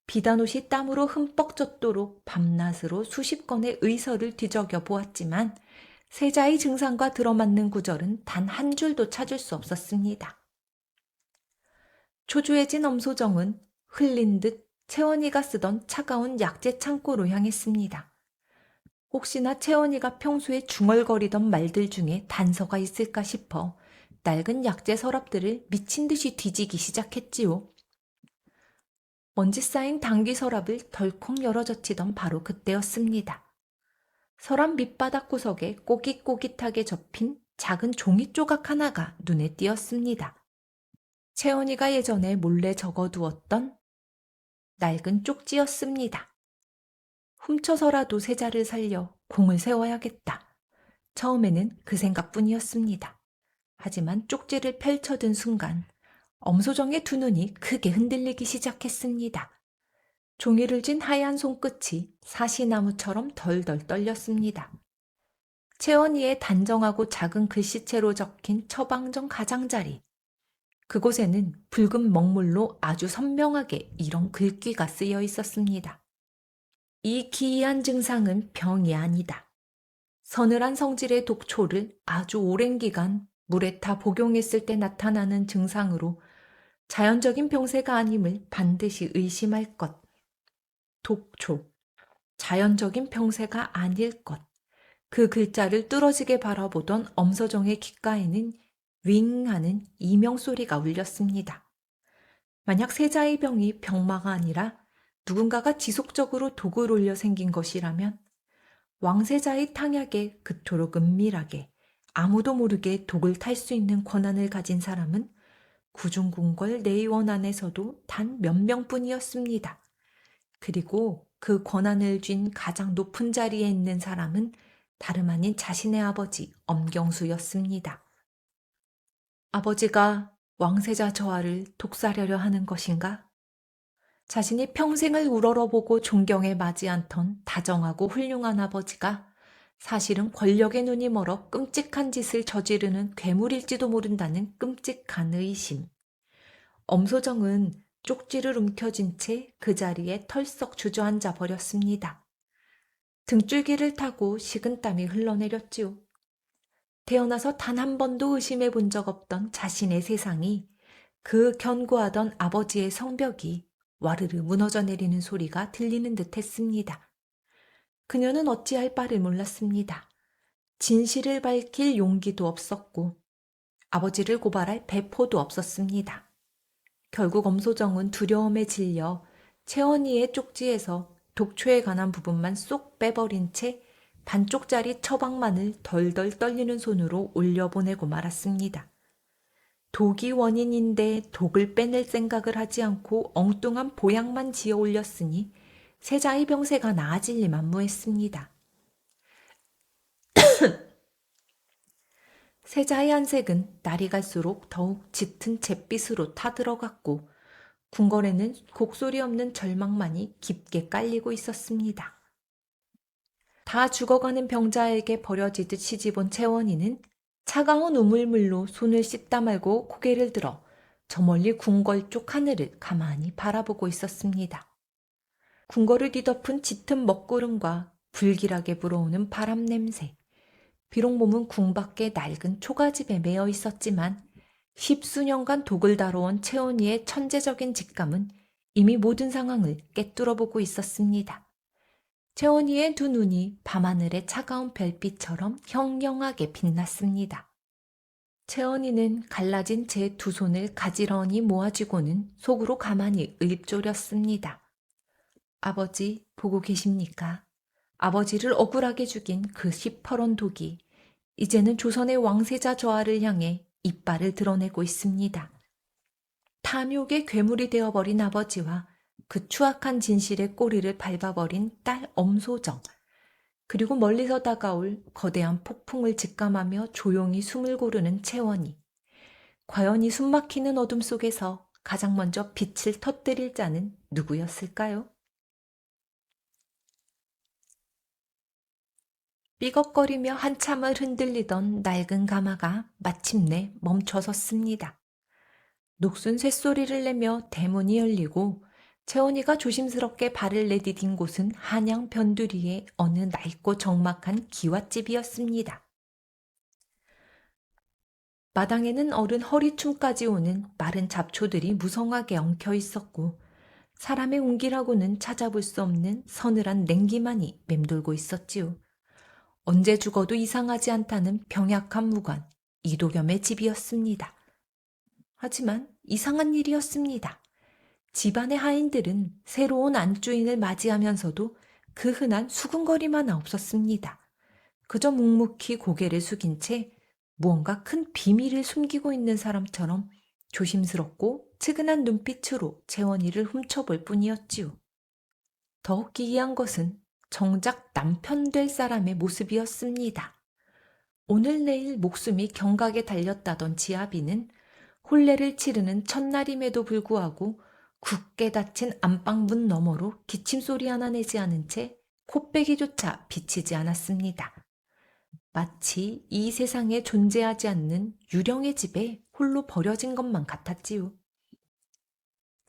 [SPEAKER 1] 비단옷이 땀으로 흠뻑 젖도록 밤낮으로 수십 건의 의서를 뒤적여 보았지만 세자의 증상과 들어맞는 구절은 단 한 줄도 찾을 수 없었습니다. 초조해진 엄소정은 흘린 듯 채원이가 쓰던 차가운 약재 창고로 향했습니다. 혹시나 채원이가 평소에 중얼거리던 말들 중에 단서가 있을까 싶어 낡은 약재 서랍들을 미친 듯이 뒤지기 시작했지요. 먼지 쌓인 당귀 서랍을 덜컥 열어젖히던 바로 그때였습니다. 서랍 밑바닥 구석에 꼬깃꼬깃하게 접힌 작은 종이 조각 하나가 눈에 띄었습니다. 채원이가 예전에 몰래 적어두었던 낡은 쪽지였습니다. 훔쳐서라도 세자를 살려 공을 세워야겠다. 처음에는 그 생각뿐이었습니다. 하지만 쪽지를 펼쳐든 순간 엄소정의 두 눈이 크게 흔들리기 시작했습니다. 종이를 쥔 하얀 손끝이 사시나무처럼 덜덜 떨렸습니다. 채원이의 단정하고 작은 글씨체로 적힌 처방전 가장자리. 그곳에는 붉은 먹물로 아주 선명하게 이런 글귀가 쓰여 있었습니다. 이 기이한 증상은 병이 아니다. 서늘한 성질의 독초를 아주 오랜 기간 물에 타 복용했을 때 나타나는 증상으로 자연적인 병세가 아님을 반드시 의심할 것. 독초, 자연적인 병세가 아닐 것. 그 글자를 뚫어지게 바라보던 엄서정의 귓가에는 윙 하는 이명소리가 울렸습니다. 만약 세자의 병이 병마가 아니라 누군가가 지속적으로 독을 올려 생긴 것이라면 왕세자의 탕약에 그토록 은밀하게 아무도 모르게 독을 탈 수 있는 권한을 가진 사람은 구중궁궐 내의원 안에서도 단 몇 명뿐이었습니다. 그리고 그 권한을 쥔 가장 높은 자리에 있는 사람은 다름 아닌 자신의 아버지 엄경수였습니다. 아버지가 왕세자 저하를 독살하려 하는 것인가? 자신이 평생을 우러러보고 존경에 맞지 않던 다정하고 훌륭한 아버지가 사실은 권력의 눈이 멀어 끔찍한 짓을 저지르는 괴물일지도 모른다는 끔찍한 의심. 엄소정은 쪽지를 움켜쥔 채 그 자리에 털썩 주저앉아 버렸습니다. 등줄기를 타고 식은땀이 흘러내렸지요. 태어나서 단 한 번도 의심해 본 적 없던 자신의 세상이 그 견고하던 아버지의 성벽이 와르르 무너져 내리는 소리가 들리는 듯 했습니다. 그녀는 어찌할 바를 몰랐습니다. 진실을 밝힐 용기도 없었고 아버지를 고발할 배포도 없었습니다. 결국 엄소정은 두려움에 질려 채원이의 쪽지에서 독초에 관한 부분만 쏙 빼버린 채 반쪽짜리 처방만을 덜덜 떨리는 손으로 올려보내고 말았습니다. 독이 원인인데 독을 빼낼 생각을 하지 않고 엉뚱한 보약만 지어 올렸으니 세자의 병세가 나아질 리 만무했습니다. 세자의 안색은 날이 갈수록 더욱 짙은 잿빛으로 타들어갔고 궁궐에는 곡소리 없는 절망만이 깊게 깔리고 있었습니다. 다 죽어가는 병자에게 버려지듯 시집온 채원이는 차가운 우물물로 손을 씻다 말고 고개를 들어 저 멀리 궁궐 쪽 하늘을 가만히 바라보고 있었습니다. 궁궐을 뒤덮은 짙은 먹구름과 불길하게 불어오는 바람 냄새. 비록 몸은 궁 밖의 낡은 초가집에 매여 있었지만 십수년간 독을 다뤄온 채원이의 천재적인 직감은 이미 모든 상황을 꿰뚫어보고 있었습니다. 채원이의 두 눈이 밤하늘의 차가운 별빛처럼 형령하게 빛났습니다. 채원이는 갈라진 제 두 손을 가지런히 모아쥐고는 속으로 가만히 읊조렸습니다. 아버지, 보고 계십니까? 아버지를 억울하게 죽인 그 시퍼런 독이 이제는 조선의 왕세자 저하를 향해 이빨을 드러내고 있습니다. 탐욕의 괴물이 되어버린 아버지와 그 추악한 진실의 꼬리를 밟아버린 딸 엄소정, 그리고 멀리서 다가올 거대한 폭풍을 직감하며 조용히 숨을 고르는 채원이. 과연 이 숨막히는 어둠 속에서 가장 먼저 빛을 터뜨릴 자는 누구였을까요? 삐걱거리며 한참을 흔들리던 낡은 가마가 마침내 멈춰섰습니다. 녹슨 쇳소리를 내며 대문이 열리고 채원이가 조심스럽게 발을 내디딘 곳은 한양 변두리의 어느 낡고 적막한 기와집이었습니다. 마당에는 어른 허리춤까지 오는 마른 잡초들이 무성하게 엉켜 있었고 사람의 온기라고는 찾아볼 수 없는 서늘한 냉기만이 맴돌고 있었지요. 언제 죽어도 이상하지 않다는 병약한 무관 이도겸의 집이었습니다. 하지만 이상한 일이었습니다. 집안의 하인들은 새로운 안주인을 맞이하면서도 그 흔한 수군거림 하나 없었습니다. 그저 묵묵히 고개를 숙인 채 무언가 큰 비밀을 숨기고 있는 사람처럼 조심스럽고 측은한 눈빛으로 채원이를 훔쳐볼 뿐이었지요. 더욱 기이한 것은 정작 남편 될 사람의 모습이었습니다. 오늘 내일 목숨이 경각에 달렸다던 지아비는 혼례를 치르는 첫날임에도 불구하고 굳게 닫힌 안방문 너머로 기침소리 하나 내지 않은 채 코빼기조차 비치지 않았습니다. 마치 이 세상에 존재하지 않는 유령의 집에 홀로 버려진 것만 같았지요.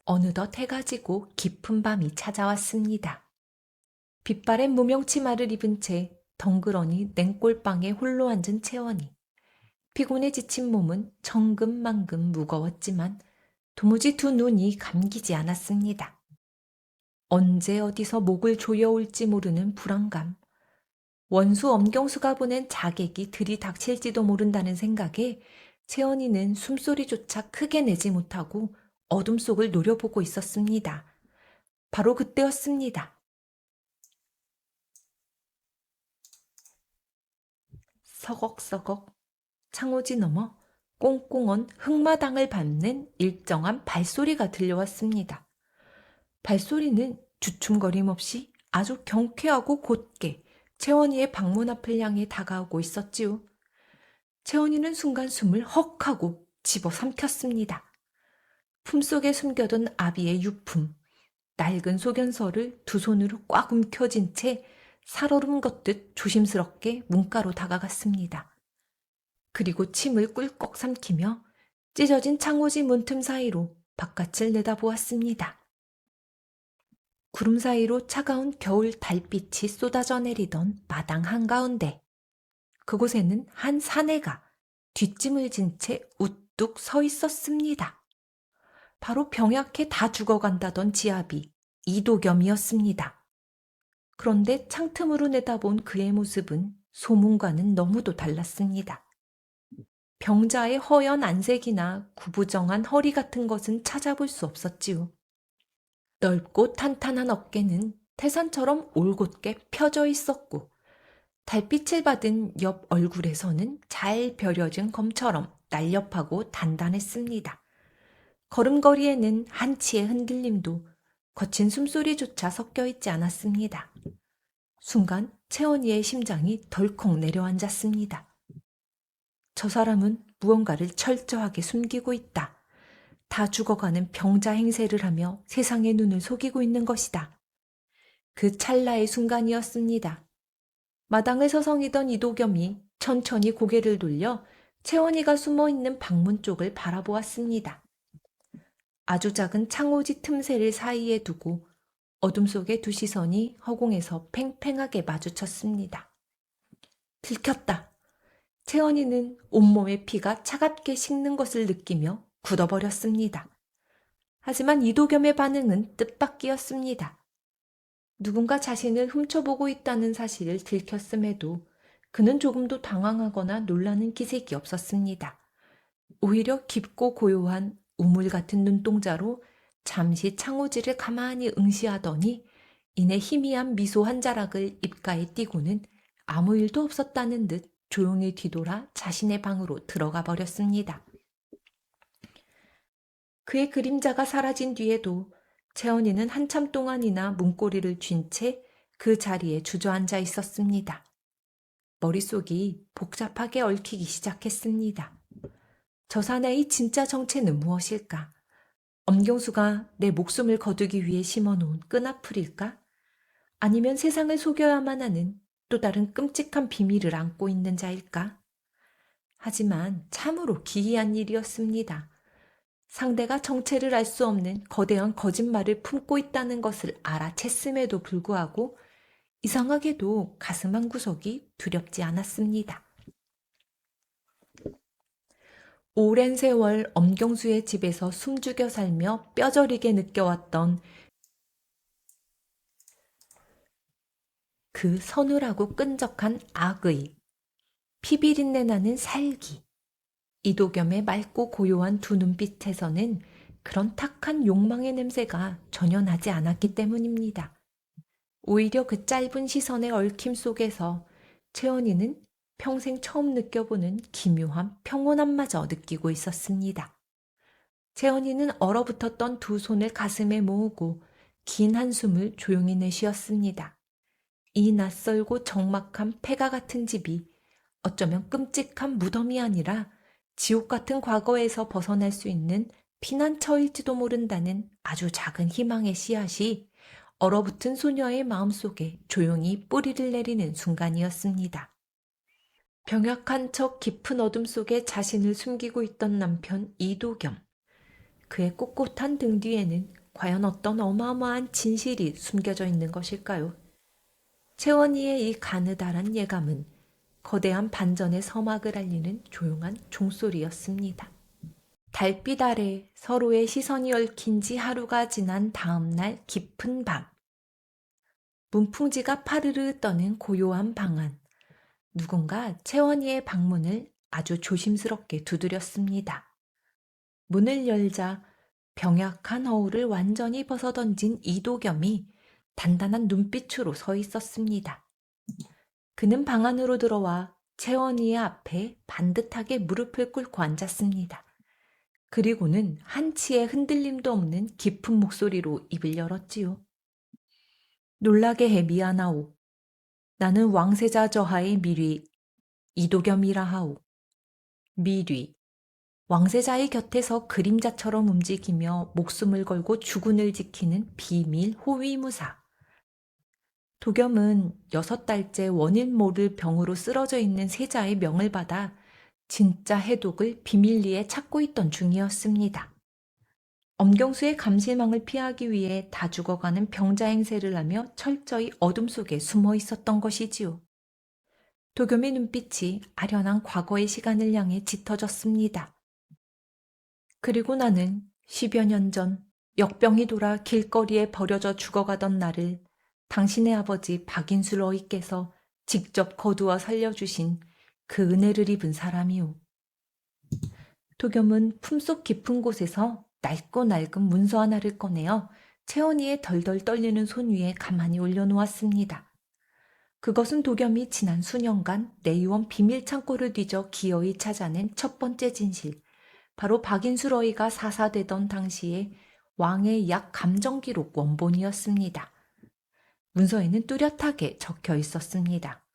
[SPEAKER 1] 어느덧 해가 지고 깊은 밤이 찾아왔습니다. 빛바랜 무명치마를 입은 채 덩그러니 냉골방에 홀로 앉은 채원이. 피곤에 지친 몸은 천근만근 무거웠지만 도무지 두 눈이 감기지 않았습니다. 언제 어디서 목을 조여올지 모르는 불안감, 원수 엄경수가 보낸 자객이 들이닥칠지도 모른다는 생각에 채원이는 숨소리조차 크게 내지 못하고 어둠 속을 노려보고 있었습니다. 바로 그때였습니다. 서걱서걱 창호지 너머 꽁꽁언 흙마당을 밟는 일정한 발소리가 들려왔습니다. 발소리는 주춤거림 없이 아주 경쾌하고 곧게 채원이의 방문 앞을 향해 다가오고 있었지요. 채원이는 순간 숨을 헉 하고 집어삼켰습니다. 품속에 숨겨둔 아비의 유품, 낡은 소견서를 두 손으로 꽉 움켜쥔 채 살얼음 걷듯 조심스럽게 문가로 다가갔습니다. 그리고 침을 꿀꺽 삼키며 찢어진 창호지 문틈 사이로 바깥을 내다보았습니다. 구름 사이로 차가운 겨울 달빛이 쏟아져 내리던 마당 한가운데 그곳에는 한 사내가 뒷짐을 진 채 우뚝 서 있었습니다. 바로 병약해 다 죽어간다던 지아비 이도겸이었습니다. 그런데 창틈으로 내다본 그의 모습은 소문과는 너무도 달랐습니다. 병자의 허연 안색이나 구부정한 허리 같은 것은 찾아볼 수 없었지요. 넓고 탄탄한 어깨는 태산처럼 올곧게 펴져 있었고 달빛을 받은 옆 얼굴에서는 잘 벼려진 검처럼 날렵하고 단단했습니다. 걸음걸이에는 한치의 흔들림도 거친 숨소리조차 섞여 있지 않았습니다. 순간 채원이의 심장이 덜컥 내려앉았습니다. 저 사람은 무언가를 철저하게 숨기고 있다. 다 죽어가는 병자 행세를 하며 세상의 눈을 속이고 있는 것이다. 그 찰나의 순간이었습니다. 마당을 서성이던 이도겸이 천천히 고개를 돌려 채원이가 숨어있는 방문 쪽을 바라보았습니다. 아주 작은 창호지 틈새를 사이에 두고 어둠 속의 두 시선이 허공에서 팽팽하게 마주쳤습니다. 들켰다. 채원이는 온몸의 피가 차갑게 식는 것을 느끼며 굳어버렸습니다. 하지만 이도겸의 반응은 뜻밖이었습니다. 누군가 자신을 훔쳐보고 있다는 사실을 들켰음에도 그는 조금도 당황하거나 놀라는 기색이 없었습니다. 오히려 깊고 고요한 우물 같은 눈동자로 잠시 창호지를 가만히 응시하더니 이내 희미한 미소 한 자락을 입가에 띠고는 아무 일도 없었다는 듯 조용히 뒤돌아 자신의 방으로 들어가 버렸습니다. 그의 그림자가 사라진 뒤에도 채원이는 한참 동안이나 문고리를 쥔 채 그 자리에 주저앉아 있었습니다. 머릿속이 복잡하게 얽히기 시작했습니다. 저 사내의 진짜 정체는 무엇일까? 엄경수가 내 목숨을 거두기 위해 심어놓은 끈아풀일까? 아니면 세상을 속여야만 하는 또 다른 끔찍한 비밀을 안고 있는 자일까? 하지만 참으로 기이한 일이었습니다. 상대가 정체를 알 수 없는 거대한 거짓말을 품고 있다는 것을 알아챘음에도 불구하고 이상하게도 가슴 한구석이 두렵지 않았습니다. 오랜 세월 엄경수의 집에서 숨죽여 살며 뼈저리게 느껴왔던 그 서늘하고 끈적한 악의, 피비린내 나는 살기, 이도겸의 맑고 고요한 두 눈빛에서는 그런 탁한 욕망의 냄새가 전혀 나지 않았기 때문입니다. 오히려 그 짧은 시선의 얽힘 속에서 채원이는 평생 처음 느껴보는 기묘한 평온함마저 느끼고 있었습니다. 채원이는 얼어붙었던 두 손을 가슴에 모으고 긴 한숨을 조용히 내쉬었습니다. 이 낯설고 적막한 폐가 같은 집이 어쩌면 끔찍한 무덤이 아니라 지옥 같은 과거에서 벗어날 수 있는 피난처일지도 모른다는 아주 작은 희망의 씨앗이 얼어붙은 소녀의 마음속에 조용히 뿌리를 내리는 순간이었습니다. 병약한 척 깊은 어둠 속에 자신을 숨기고 있던 남편 이도겸. 그의 꼿꼿한 등 뒤에는 과연 어떤 어마어마한 진실이 숨겨져 있는 것일까요? 채원이의 이 가느다란 예감은 거대한 반전의 서막을 알리는 조용한 종소리였습니다. 달빛 아래 서로의 시선이 얽힌 지 하루가 지난 다음 날 깊은 밤. 문풍지가 파르르 떠는 고요한 방 안. 누군가 채원이의 방문을 아주 조심스럽게 두드렸습니다. 문을 열자 병약한 허울을 완전히 벗어던진 이도겸이 단단한 눈빛으로 서 있었습니다. 그는 방 안으로 들어와 채원이의 앞에 반듯하게 무릎을 꿇고 앉았습니다. 그리고는 한치의 흔들림도 없는 깊은 목소리로 입을 열었지요. 놀라게 해 미안하오. 나는 왕세자 저하의 미리 이도겸이라 하오. 미리 왕세자의 곁에서 그림자처럼 움직이며 목숨을 걸고 주군을 지키는 비밀 호위무사. 도겸은 6달째 원인 모를 병으로 쓰러져 있는 세자의 명을 받아 진짜 해독을 비밀리에 찾고 있던 중이었습니다. 엄경수의 감실망을 피하기 위해 다 죽어가는 병자 행세를 하며 철저히 어둠 속에 숨어 있었던 것이지요. 도겸의 눈빛이 아련한 과거의 시간을 향해 짙어졌습니다. 그리고 나는 10여 년 전 역병이 돌아 길거리에 버려져 죽어가던 나를 당신의 아버지 박인술 어이께서 직접 거두어 살려주신 그 은혜를 입은 사람이오. 도겸은 품속 깊은 곳에서 낡고 낡은 문서 하나를 꺼내어 채원이의 덜덜 떨리는 손 위에 가만히 올려놓았습니다. 그것은 도겸이 지난 수년간 내의원 비밀 창고를 뒤져 기어이 찾아낸 첫 번째 진실, 바로 박인술 어이가 사사되던 당시의 왕의 약 감정기록 원본이었습니다. 문서에는 뚜렷하게 적혀 있었습니다.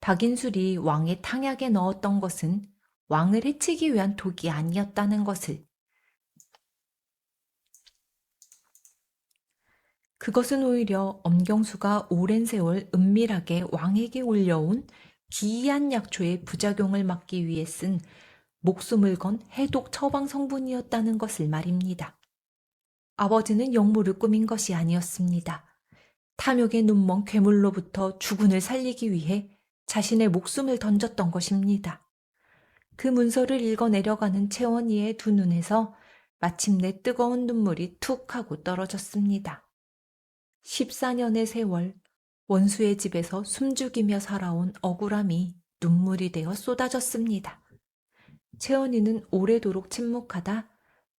[SPEAKER 1] 박인술이 왕의 탕약에 넣었던 것은 왕을 해치기 위한 독이 아니었다는 것을. 그것은 오히려 엄경수가 오랜 세월 은밀하게 왕에게 올려온 기이한 약초의 부작용을 막기 위해 쓴 목숨을 건 해독 처방 성분이었다는 것을 말입니다. 아버지는 역모를 꾸민 것이 아니었습니다. 탐욕에 눈먼 괴물로부터 주군을 살리기 위해 자신의 목숨을 던졌던 것입니다. 그 문서를 읽어내려가는 채원이의 두 눈에서 마침내 뜨거운 눈물이 툭 하고 떨어졌습니다. 14년의 세월, 원수의 집에서 숨죽이며 살아온 억울함이 눈물이 되어 쏟아졌습니다. 채원이는 오래도록 침묵하다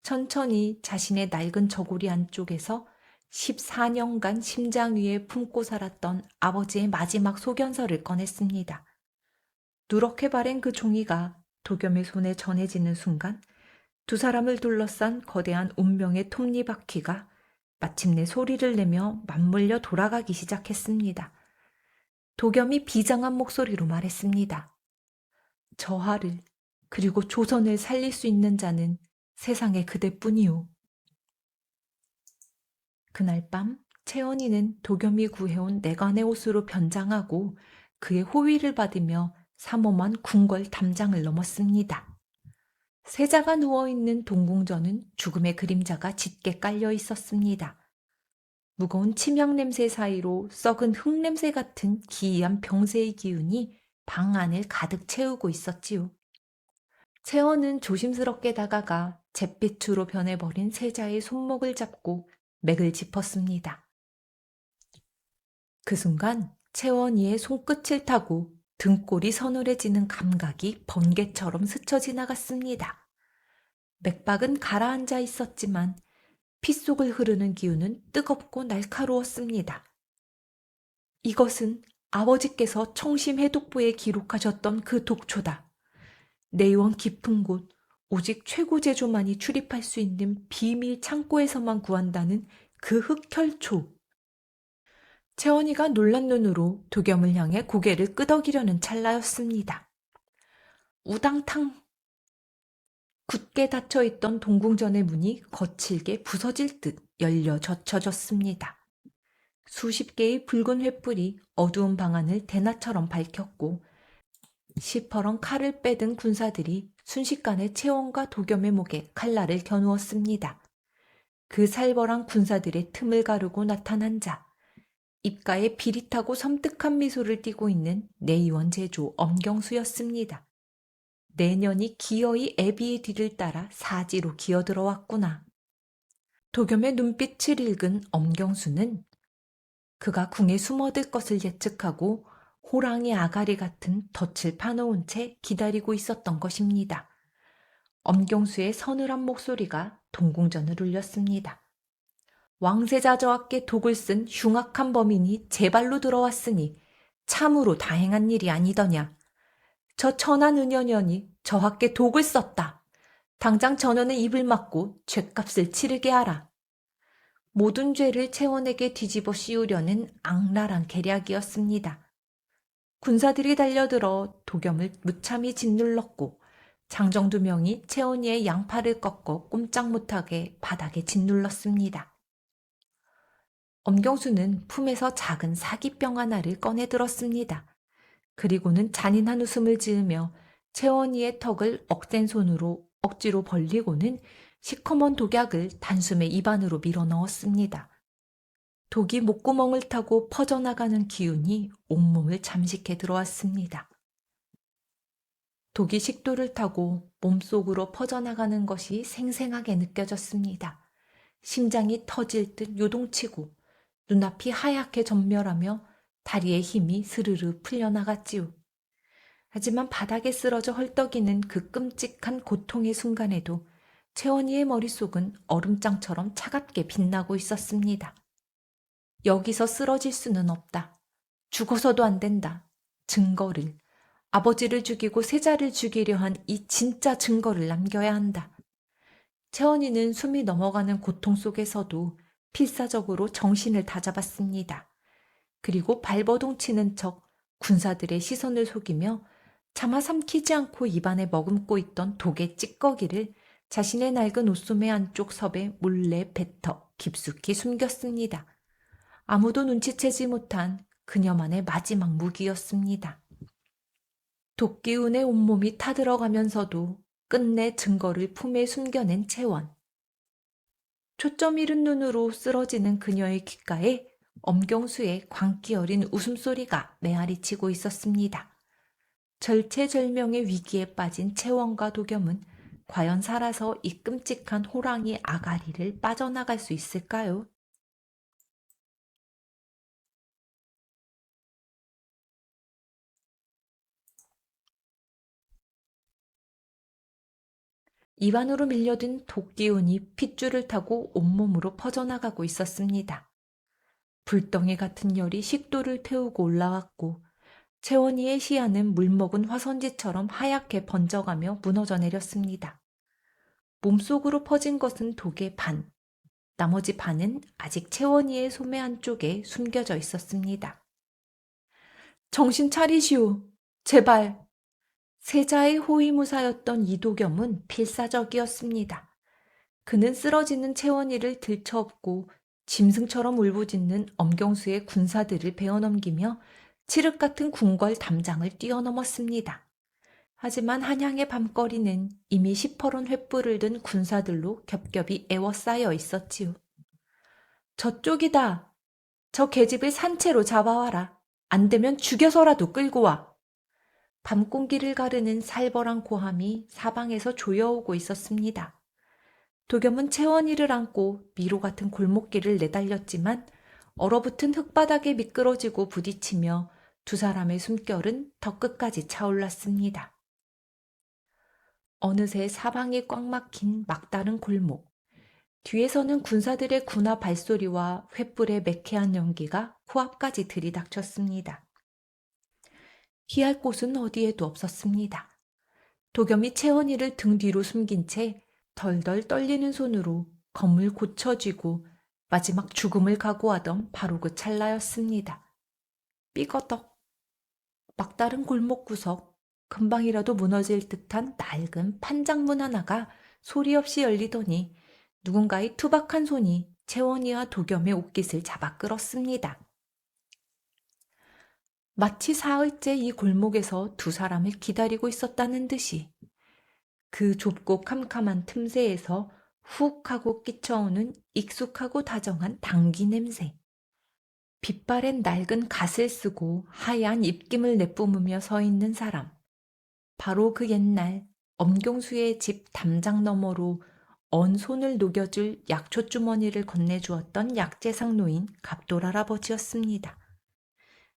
[SPEAKER 1] 천천히 자신의 낡은 저고리 안쪽에서 14년간 심장 위에 품고 살았던 아버지의 마지막 소견서를 꺼냈습니다. 누렇게 바랜 그 종이가 도겸의 손에 전해지는 순간 두 사람을 둘러싼 거대한 운명의 톱니바퀴가 마침내 소리를 내며 맞물려 돌아가기 시작했습니다. 도겸이 비장한 목소리로 말했습니다. 저하를 그리고 조선을 살릴 수 있는 자는 세상에 그대뿐이오. 그날 밤 채원이는 도겸이 구해온 내관의 옷으로 변장하고 그의 호위를 받으며 삼엄한 궁궐 담장을 넘었습니다. 세자가 누워있는 동궁전은 죽음의 그림자가 짙게 깔려 있었습니다. 무거운 침향 냄새 사이로 썩은 흙냄새 같은 기이한 병세의 기운이 방 안을 가득 채우고 있었지요. 채원은 조심스럽게 다가가 잿빛으로 변해버린 세자의 손목을 잡고 맥을 짚었습니다. 그 순간 채원이의 손끝을 타고 등골이 서늘해지는 감각이 번개처럼 스쳐 지나갔습니다. 맥박은 가라앉아 있었지만 피 속을 흐르는 기운은 뜨겁고 날카로웠습니다. 이것은 아버지께서 청심해독부에 기록하셨던 그 독초다. 내원 깊은 곳, 오직 최고 제조만이 출입할 수 있는 비밀 창고에서만 구한다는 그 흑혈초. 채원이가 놀란 눈으로 도겸을 향해 고개를 끄덕이려는 찰나였습니다. 우당탕! 굳게 닫혀있던 동궁전의 문이 거칠게 부서질 듯 열려 젖혀졌습니다. 수십 개의 붉은 횃불이 어두운 방 안을 대낮처럼 밝혔고 시퍼런 칼을 빼든 군사들이 순식간에 채원과 도겸의 목에 칼날을 겨누었습니다. 그 살벌한 군사들의 틈을 가르고 나타난 자, 입가에 비릿하고 섬뜩한 미소를 띠고 있는 내의원 제조 엄경수였습니다. 내년이 기어이 애비의 뒤를 따라 사지로 기어들어왔구나. 도겸의 눈빛을 읽은 엄경수는 그가 궁에 숨어들 것을 예측하고 호랑이 아가리 같은 덫을 파놓은 채 기다리고 있었던 것입니다. 엄경수의 서늘한 목소리가 동궁전을 울렸습니다. 왕세자 저하께 독을 쓴 흉악한 범인이 제 발로 들어왔으니 참으로 다행한 일이 아니더냐. 저 천한 은연연이 저하께 독을 썼다. 당장 전원의 입을 막고 죗값을 치르게 하라. 모든 죄를 채원에게 뒤집어 씌우려는 악랄한 계략이었습니다. 군사들이 달려들어 도겸을 무참히 짓눌렀고 장정 2명이 채원이의 양팔을 꺾어 꼼짝 못하게 바닥에 짓눌렀습니다. 엄경수는 품에서 작은 사기병 하나를 꺼내 들었습니다. 그리고는 잔인한 웃음을 지으며 채원이의 턱을 억센 손으로 억지로 벌리고는 시커먼 독약을 단숨에 입안으로 밀어 넣었습니다. 독이 목구멍을 타고 퍼져나가는 기운이 온몸을 잠식해 들어왔습니다. 독이 식도를 타고 몸속으로 퍼져나가는 것이 생생하게 느껴졌습니다. 심장이 터질 듯 요동치고 눈앞이 하얗게 전멸하며 다리의 힘이 스르르 풀려나갔지요. 하지만 바닥에 쓰러져 헐떡이는 그 끔찍한 고통의 순간에도 채원이의 머릿속은 얼음장처럼 차갑게 빛나고 있었습니다. 여기서 쓰러질 수는 없다. 죽어서도 안 된다. 증거를, 아버지를 죽이고 세자를 죽이려 한 이 진짜 증거를 남겨야 한다. 채원이는 숨이 넘어가는 고통 속에서도 필사적으로 정신을 다잡았습니다. 그리고 발버둥 치는 척 군사들의 시선을 속이며 차마 삼키지 않고 입안에 머금고 있던 독의 찌꺼기를 자신의 낡은 옷소매 안쪽 섭에 몰래 뱉어 깊숙이 숨겼습니다. 아무도 눈치채지 못한 그녀만의 마지막 무기였습니다. 독기운에 온몸이 타들어가면서도 끝내 증거를 품에 숨겨낸 채원. 초점 잃은 눈으로 쓰러지는 그녀의 귓가에 엄경수의 광기 어린 웃음소리가 메아리치고 있었습니다. 절체절명의 위기에 빠진 채원과 도겸은 과연 살아서 이 끔찍한 호랑이 아가리를 빠져나갈 수 있을까요? 입안으로 밀려든 독기운이 핏줄을 타고 온몸으로 퍼져나가고 있었습니다. 불덩이 같은 열이 식도를 태우고 올라왔고 채원이의 시야는 물먹은 화선지처럼 하얗게 번져가며 무너져 내렸습니다. 몸속으로 퍼진 것은 독의 반, 나머지 반은 아직 채원이의 소매 한쪽에 숨겨져 있었습니다. 정신 차리시오. 제발. 세자의 호위무사였던 이도겸은 필사적이었습니다. 그는 쓰러지는 채원이를 들쳐업고 짐승처럼 울부짖는 엄경수의 군사들을 베어넘기며 칠흑 같은 궁궐 담장을 뛰어넘었습니다. 하지만 한양의 밤거리는 이미 시퍼런 횃불을 든 군사들로 겹겹이 에워싸여 있었지요. 저쪽이다. 저 계집을 산채로 잡아와라. 안 되면 죽여서라도 끌고 와. 밤공기를 가르는 살벌한 고함이 사방에서 조여오고 있었습니다. 도겸은 채원이를 안고 미로 같은 골목길을 내달렸지만 얼어붙은 흙바닥에 미끄러지고 부딪히며 두 사람의 숨결은 더 끝까지 차올랐습니다. 어느새 사방이 꽉 막힌 막다른 골목. 뒤에서는 군사들의 군화 발소리와 횃불의 매캐한 연기가 코앞까지 들이닥쳤습니다. 피할 곳은 어디에도 없었습니다. 도겸이 채원이를 등 뒤로 숨긴 채 덜덜 떨리는 손으로 검을 고쳐쥐고 마지막 죽음을 각오하던 바로 그 찰나였습니다. 삐거덕. 막다른 골목 구석, 금방이라도 무너질 듯한 낡은 판장문 하나가 소리 없이 열리더니 누군가의 투박한 손이 채원이와 도겸의 옷깃을 잡아 끌었습니다. 마치 사흘째 이 골목에서 두 사람을 기다리고 있었다는 듯이 그 좁고 캄캄한 틈새에서 훅 하고 끼쳐오는 익숙하고 다정한 당귀 냄새. 빛바랜 낡은 갓을 쓰고 하얀 입김을 내뿜으며 서 있는 사람. 바로 그 옛날 엄경수의 집 담장 너머로 언 손을 녹여줄 약초주머니를 건네주었던 약재상 노인 갑돌 할아버지였습니다.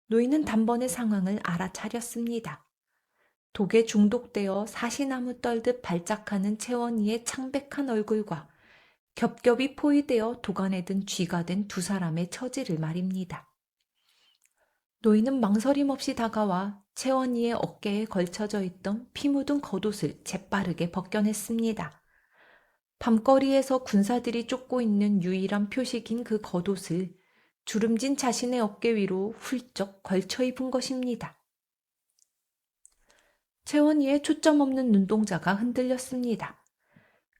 [SPEAKER 1] 노인은 단번에 상황을 알아차렸습니다. 독에 중독되어 사시나무 떨듯 발작하는 채원이의 창백한 얼굴과 겹겹이 포위되어 독안에 든 쥐가 된 두 사람의 처지를 말입니다. 노인은 망설임 없이 다가와 채원이의 어깨에 걸쳐져 있던 피 묻은 겉옷을 재빠르게 벗겨냈습니다. 밤거리에서 군사들이 쫓고 있는 유일한 표식인 그 겉옷을 주름진 자신의 어깨 위로 훌쩍 걸쳐 입은 것입니다. 채원이의 초점 없는 눈동자가 흔들렸습니다.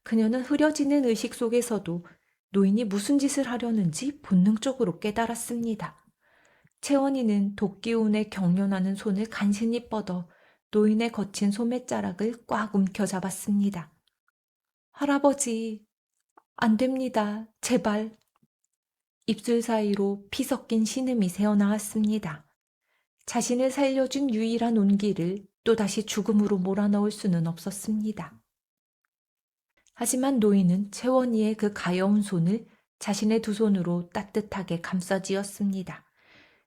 [SPEAKER 1] 그녀는 흐려지는 의식 속에서도 노인이 무슨 짓을 하려는지 본능적으로 깨달았습니다. 채원이는 독기운에 경련하는 손을 간신히 뻗어 노인의 거친 소매자락을 꽉 움켜잡았습니다. 할아버지, 안 됩니다. 제발. 입술 사이로 피 섞인 신음이 새어나왔습니다. 자신을 살려준 유일한 온기를 또다시 죽음으로 몰아넣을 수는 없었습니다. 하지만 노인은 채원이의 그 가여운 손을 자신의 두 손으로 따뜻하게 감싸쥐었습니다.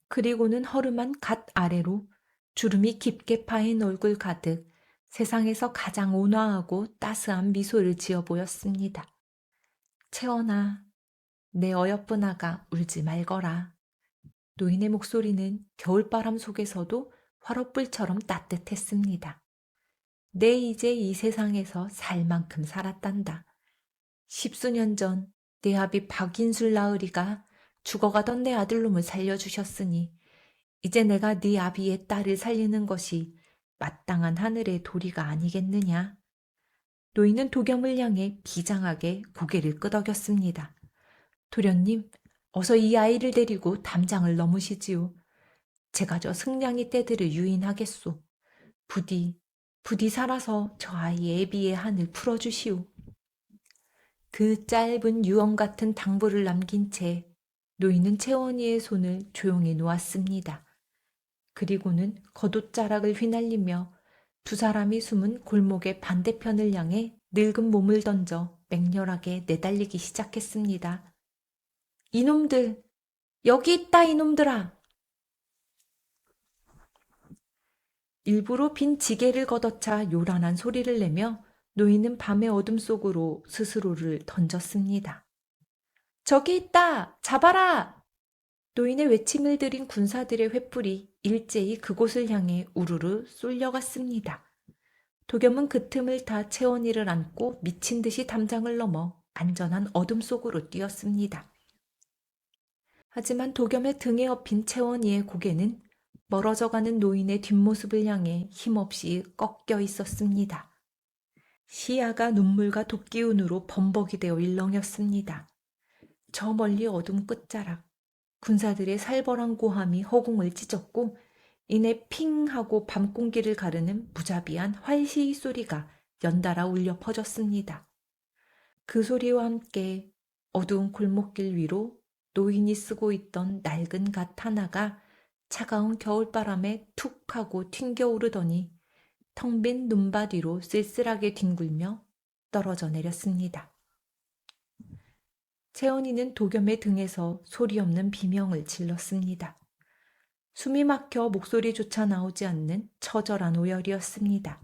[SPEAKER 1] 그리고는 허름한 갓 아래로 주름이 깊게 파인 얼굴 가득 세상에서 가장 온화하고 따스한 미소를 지어 보였습니다. 채원아, 내 어여쁜 아가 울지 말거라. 노인의 목소리는 겨울바람 속에서도 화롯불처럼 따뜻했습니다. 내 이제 이 세상에서 살 만큼 살았단다. 10수년 전 내 아비 박인술 나으리가 죽어가던 내 아들놈을 살려주셨으니 이제 내가 네 아비의 딸을 살리는 것이 마땅한 하늘의 도리가 아니겠느냐. 노인은 도겸을 향해 비장하게 고개를 끄덕였습니다. 도련님, 어서 이 아이를 데리고 담장을 넘으시지요. 제가 저 승냥이 떼들을 유인하겠소. 부디 살아서 저 아이의 애비의 한을 풀어주시오. 그 짧은 유언 같은 당부를 남긴 채 노인은 채원이의 손을 조용히 놓았습니다. 그리고는 겉옷자락을 휘날리며 두 사람이 숨은 골목의 반대편을 향해 늙은 몸을 던져 맹렬하게 내달리기 시작했습니다. 이놈들! 여기 있다 이놈들아! 일부러 빈 지게를 걷어차 요란한 소리를 내며 노인은 밤의 어둠 속으로 스스로를 던졌습니다. 저기 있다! 잡아라! 노인의 외침을 들인 군사들의 횃불이 일제히 그곳을 향해 우르르 쏠려갔습니다. 도겸은 그 틈을 타 채원이를 안고 미친 듯이 담장을 넘어 안전한 어둠 속으로 뛰었습니다. 하지만 도겸의 등에 업힌 채원이의 고개는 멀어져가는 노인의 뒷모습을 향해 힘없이 꺾여 있었습니다. 시야가 눈물과 도끼운으로 범벅이 되어 일렁였습니다. 저 멀리 어둠 끝자락, 군사들의 살벌한 고함이 허공을 찢었고 이내 핑 하고 밤 공기를 가르는 무자비한 활시위 소리가 연달아 울려 퍼졌습니다. 그 소리와 함께 어두운 골목길 위로 노인이 쓰고 있던 낡은 갓 하나가 차가운 겨울바람에 툭 하고 튕겨오르더니 텅 빈 눈밭 위로 쓸쓸하게 뒹굴며 떨어져 내렸습니다. 채원이는 도겸의 등에서 소리 없는 비명을 질렀습니다. 숨이 막혀 목소리조차 나오지 않는 처절한 오열이었습니다.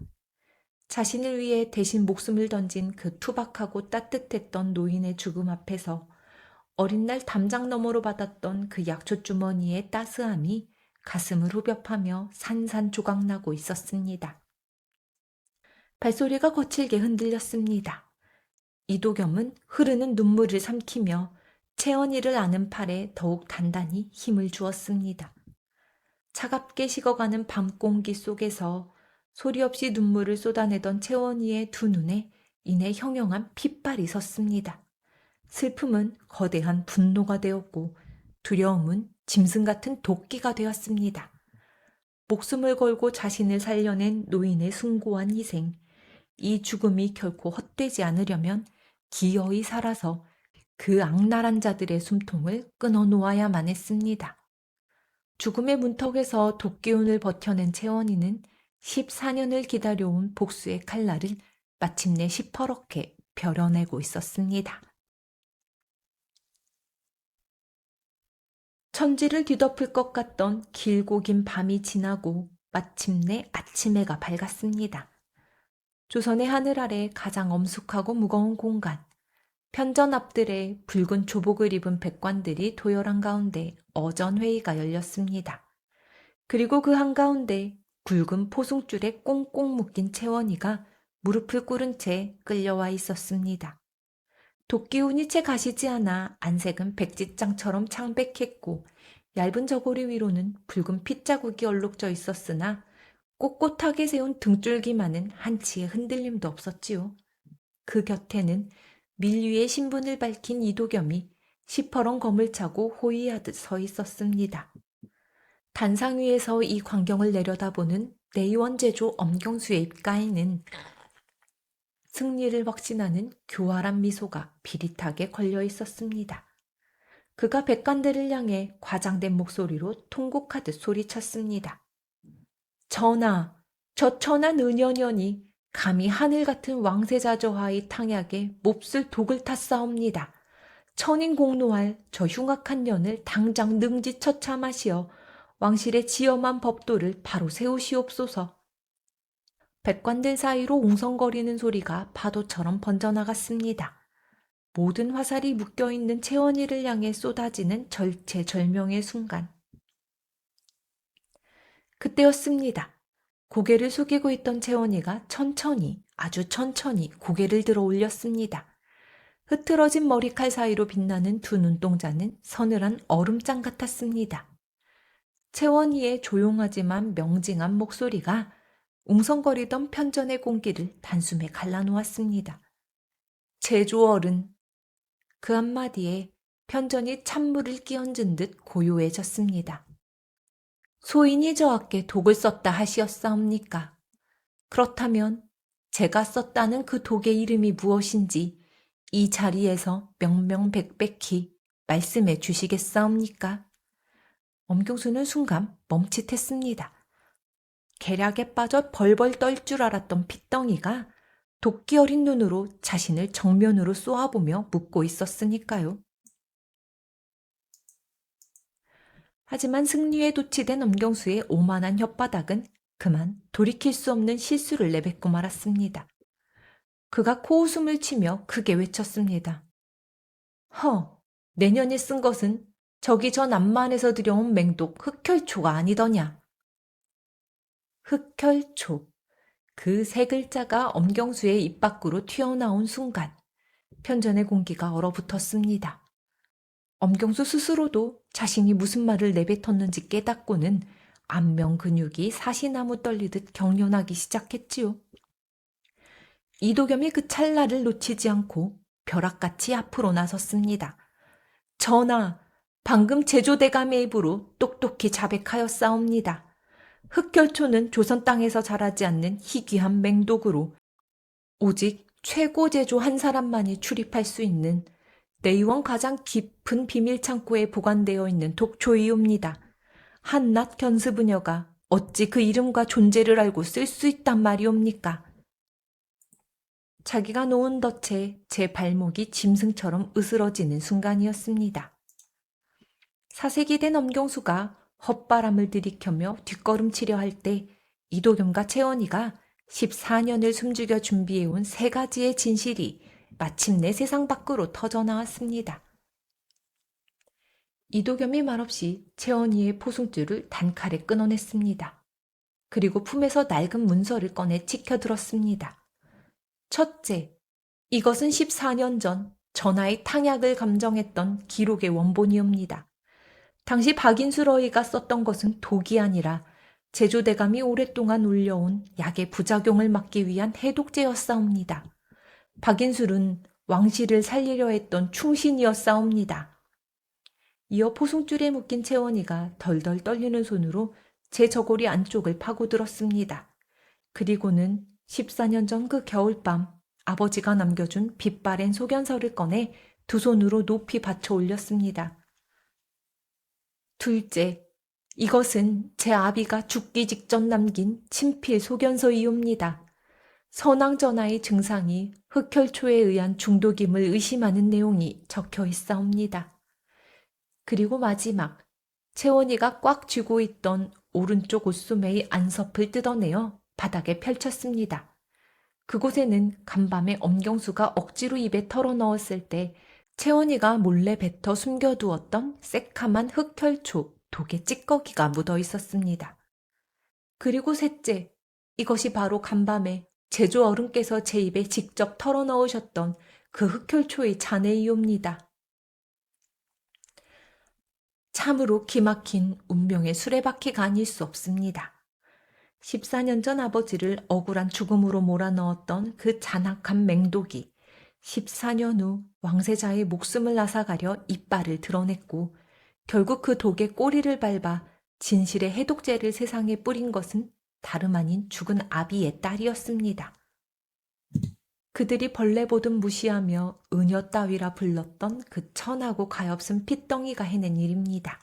[SPEAKER 1] 자신을 위해 대신 목숨을 던진 그 투박하고 따뜻했던 노인의 죽음 앞에서 어린 날 담장 너머로 받았던 그 약초 주머니의 따스함이 가슴을 후벼파며 산산조각나고 있었습니다. 발소리가 거칠게 흔들렸습니다. 이도겸은 흐르는 눈물을 삼키며 채원이를 안은 팔에 더욱 단단히 힘을 주었습니다. 차갑게 식어가는 밤 공기 속에서 소리 없이 눈물을 쏟아내던 채원이의 두 눈에 이내 형형한 핏발이 섰습니다. 슬픔은 거대한 분노가 되었고 두려움은 짐승 같은 도끼가 되었습니다. 목숨을 걸고 자신을 살려낸 노인의 숭고한 희생, 이 죽음이 결코 헛되지 않으려면 기어이 살아서 그 악랄한 자들의 숨통을 끊어놓아야만 했습니다. 죽음의 문턱에서 도끼운을 버텨낸 채원이는 14년을 기다려온 복수의 칼날을 마침내 시퍼렇게 벼려내고 있었습니다. 천지를 뒤덮을 것 같던 길고 긴 밤이 지나고 마침내 아침해가 밝았습니다. 조선의 하늘 아래 가장 엄숙하고 무거운 공간, 편전 앞들에 붉은 조복을 입은 백관들이 도열한 가운데 어전회의가 열렸습니다. 그리고 그 한가운데 굵은 포승줄에 꽁꽁 묶인 채원이가 무릎을 꿇은 채 끌려와 있었습니다. 도끼운이 채 가시지 않아 안색은 백지장처럼 창백했고 얇은 저고리 위로는 붉은 핏자국이 얼룩져 있었으나 꼿꼿하게 세운 등줄기만은 한치의 흔들림도 없었지요. 그 곁에는 밀 위에 신분을 밝힌 이도겸이 시퍼런 검을 차고 호위하듯 서 있었습니다. 단상 위에서 이 광경을 내려다보는 내의원 제조 엄경수의 입가에는 승리를 확신하는 교활한 미소가 비릿하게 걸려 있었습니다. 그가 백관들을 향해 과장된 목소리로 통곡하듯 소리쳤습니다. 전하, 저 천한 은연연이 감히 하늘 같은 왕세자저하의 탕약에 몹쓸 독을 탔사옵니다. 천인공노할 저 흉악한 년을 당장 능지처참하시어 왕실의 지엄한 법도를 바로 세우시옵소서. 백관들 사이로 웅성거리는 소리가 파도처럼 번져나갔습니다. 모든 화살이 묶여있는 채원이를 향해 쏟아지는 절체절명의 순간. 그때였습니다. 고개를 숙이고 있던 채원이가 천천히, 아주 천천히 고개를 들어 올렸습니다. 흐트러진 머리칼 사이로 빛나는 두 눈동자는 서늘한 얼음장 같았습니다. 채원이의 조용하지만 명징한 목소리가 웅성거리던 편전의 공기를 단숨에 갈라놓았습니다. 제조어른. 그 한마디에 편전이 찬물을 끼얹은 듯 고요해졌습니다. 소인이 저하께 독을 썼다 하시었사옵니까? 그렇다면 제가 썼다는 그 독의 이름이 무엇인지 이 자리에서 명명백백히 말씀해 주시겠사옵니까? 엄경수는 순간 멈칫했습니다. 계략에 빠져 벌벌 떨 줄 알았던 핏덩이가 도끼 어린 눈으로 자신을 정면으로 쏘아보며 묻고 있었으니까요. 하지만 승리에 도취된 엄경수의 오만한 혓바닥은 그만 돌이킬 수 없는 실수를 내뱉고 말았습니다. 그가 코웃음을 치며 크게 외쳤습니다. 내년에 쓴 것은 저기 저 남만에서 들여온 맹독 흑혈초가 아니더냐. 흑혈초. 그 세 글자가 엄경수의 입 밖으로 튀어나온 순간 편전의 공기가 얼어붙었습니다. 엄경수 스스로도 자신이 무슨 말을 내뱉었는지 깨닫고는 안면 근육이 사시나무 떨리듯 경련하기 시작했지요. 이도겸이 그 찰나를 놓치지 않고 벼락같이 앞으로 나섰습니다. 전하, 방금 제조대감의 입으로 똑똑히 자백하였사옵니다. 흑결초는 조선 땅에서 자라지 않는 희귀한 맹독으로 오직 최고 제조 한 사람만이 출입할 수 있는 내의원 가장 깊은 비밀 창고에 보관되어 있는 독초이옵니다. 한낱 견습부녀가 어찌 그 이름과 존재를 알고 쓸 수 있단 말이옵니까? 자기가 놓은 덫에 제 발목이 짐승처럼 으스러지는 순간이었습니다. 사색이 된 엄경수가 헛바람을 들이켜며 뒷걸음치려 할 때 이도겸과 채원이가 14년을 숨죽여 준비해온 세 가지의 진실이 마침내 세상 밖으로 터져나왔습니다. 이도겸이 말없이 채원이의 포승줄을 단칼에 끊어냈습니다. 그리고 품에서 낡은 문서를 꺼내 치켜들었습니다. 첫째, 이것은 14년 전 전하의 탕약을 감정했던 기록의 원본이옵니다. 당시 박인술 어이가 썼던 것은 독이 아니라 제조대감이 오랫동안 울려온 약의 부작용을 막기 위한 해독제였사옵니다. 박인술은 왕실을 살리려 했던 충신이었사옵니다. 이어 포승줄에 묶인 채원이가 덜덜 떨리는 손으로 제 저고리 안쪽을 파고들었습니다. 그리고는 14년 전 그 겨울밤 아버지가 남겨준 빛바랜 소견서를 꺼내 두 손으로 높이 받쳐 올렸습니다. 둘째, 이것은 제 아비가 죽기 직전 남긴 친필 소견서이옵니다. 선왕전하의 증상이 흑혈초에 의한 중독임을 의심하는 내용이 적혀 있사옵니다. 그리고 마지막, 채원이가 꽉 쥐고 있던 오른쪽 옷소매의 안섭을 뜯어내어 바닥에 펼쳤습니다. 그곳에는 간밤에 엄경수가 억지로 입에 털어넣었을 때 채원이가 몰래 뱉어 숨겨두었던 새카만 흑혈초 독의 찌꺼기가 묻어 있었습니다. 그리고 셋째, 이것이 바로 간밤에 제조 어른께서 제 입에 직접 털어넣으셨던 그 흑혈초의 잔해이옵니다. 참으로 기막힌 운명의 수레바퀴가 아닐 수 없습니다. 14년 전 아버지를 억울한 죽음으로 몰아넣었던 그 잔악한 맹독이 14년 후 왕세자의 목숨을 앗아가려 이빨을 드러냈고 결국 그 독의 꼬리를 밟아 진실의 해독제를 세상에 뿌린 것은 다름 아닌 죽은 아비의 딸이었습니다. 그들이 벌레 보듯 무시하며 은여 따위라 불렀던 그 천하고 가엾은 핏덩이가 해낸 일입니다.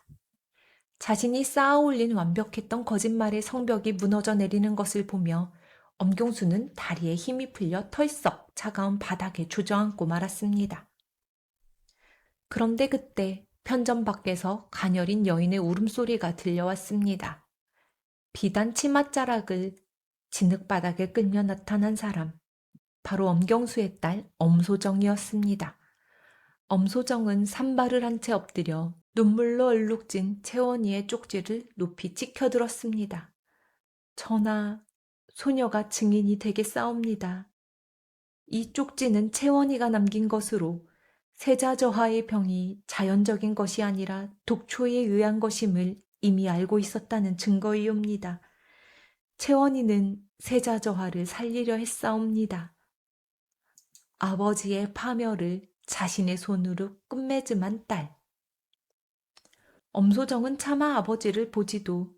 [SPEAKER 1] 자신이 쌓아올린 완벽했던 거짓말의 성벽이 무너져 내리는 것을 보며 엄경수는 다리에 힘이 풀려 털썩 차가운 바닥에 주저앉고 말았습니다. 그런데 그때 편전 밖에서 가녀린 여인의 울음소리가 들려왔습니다. 비단 치맛자락을 진흙바닥에 끌며 나타난 사람, 바로 엄경수의 딸 엄소정이었습니다. 엄소정은 산발을 한 채 엎드려 눈물로 얼룩진 채원이의 쪽지를 높이 치켜들었습니다. 전하, 소녀가 증인이 되겠사옵니다. 이 쪽지는 채원이가 남긴 것으로 세자저하의 병이 자연적인 것이 아니라 독초에 의한 것임을 이미 알고 있었다는 증거이옵니다. 채원이는 세자저하를 살리려 했사옵니다. 아버지의 파멸을 자신의 손으로 끝맺음한 딸. 엄소정은 차마 아버지를 보지도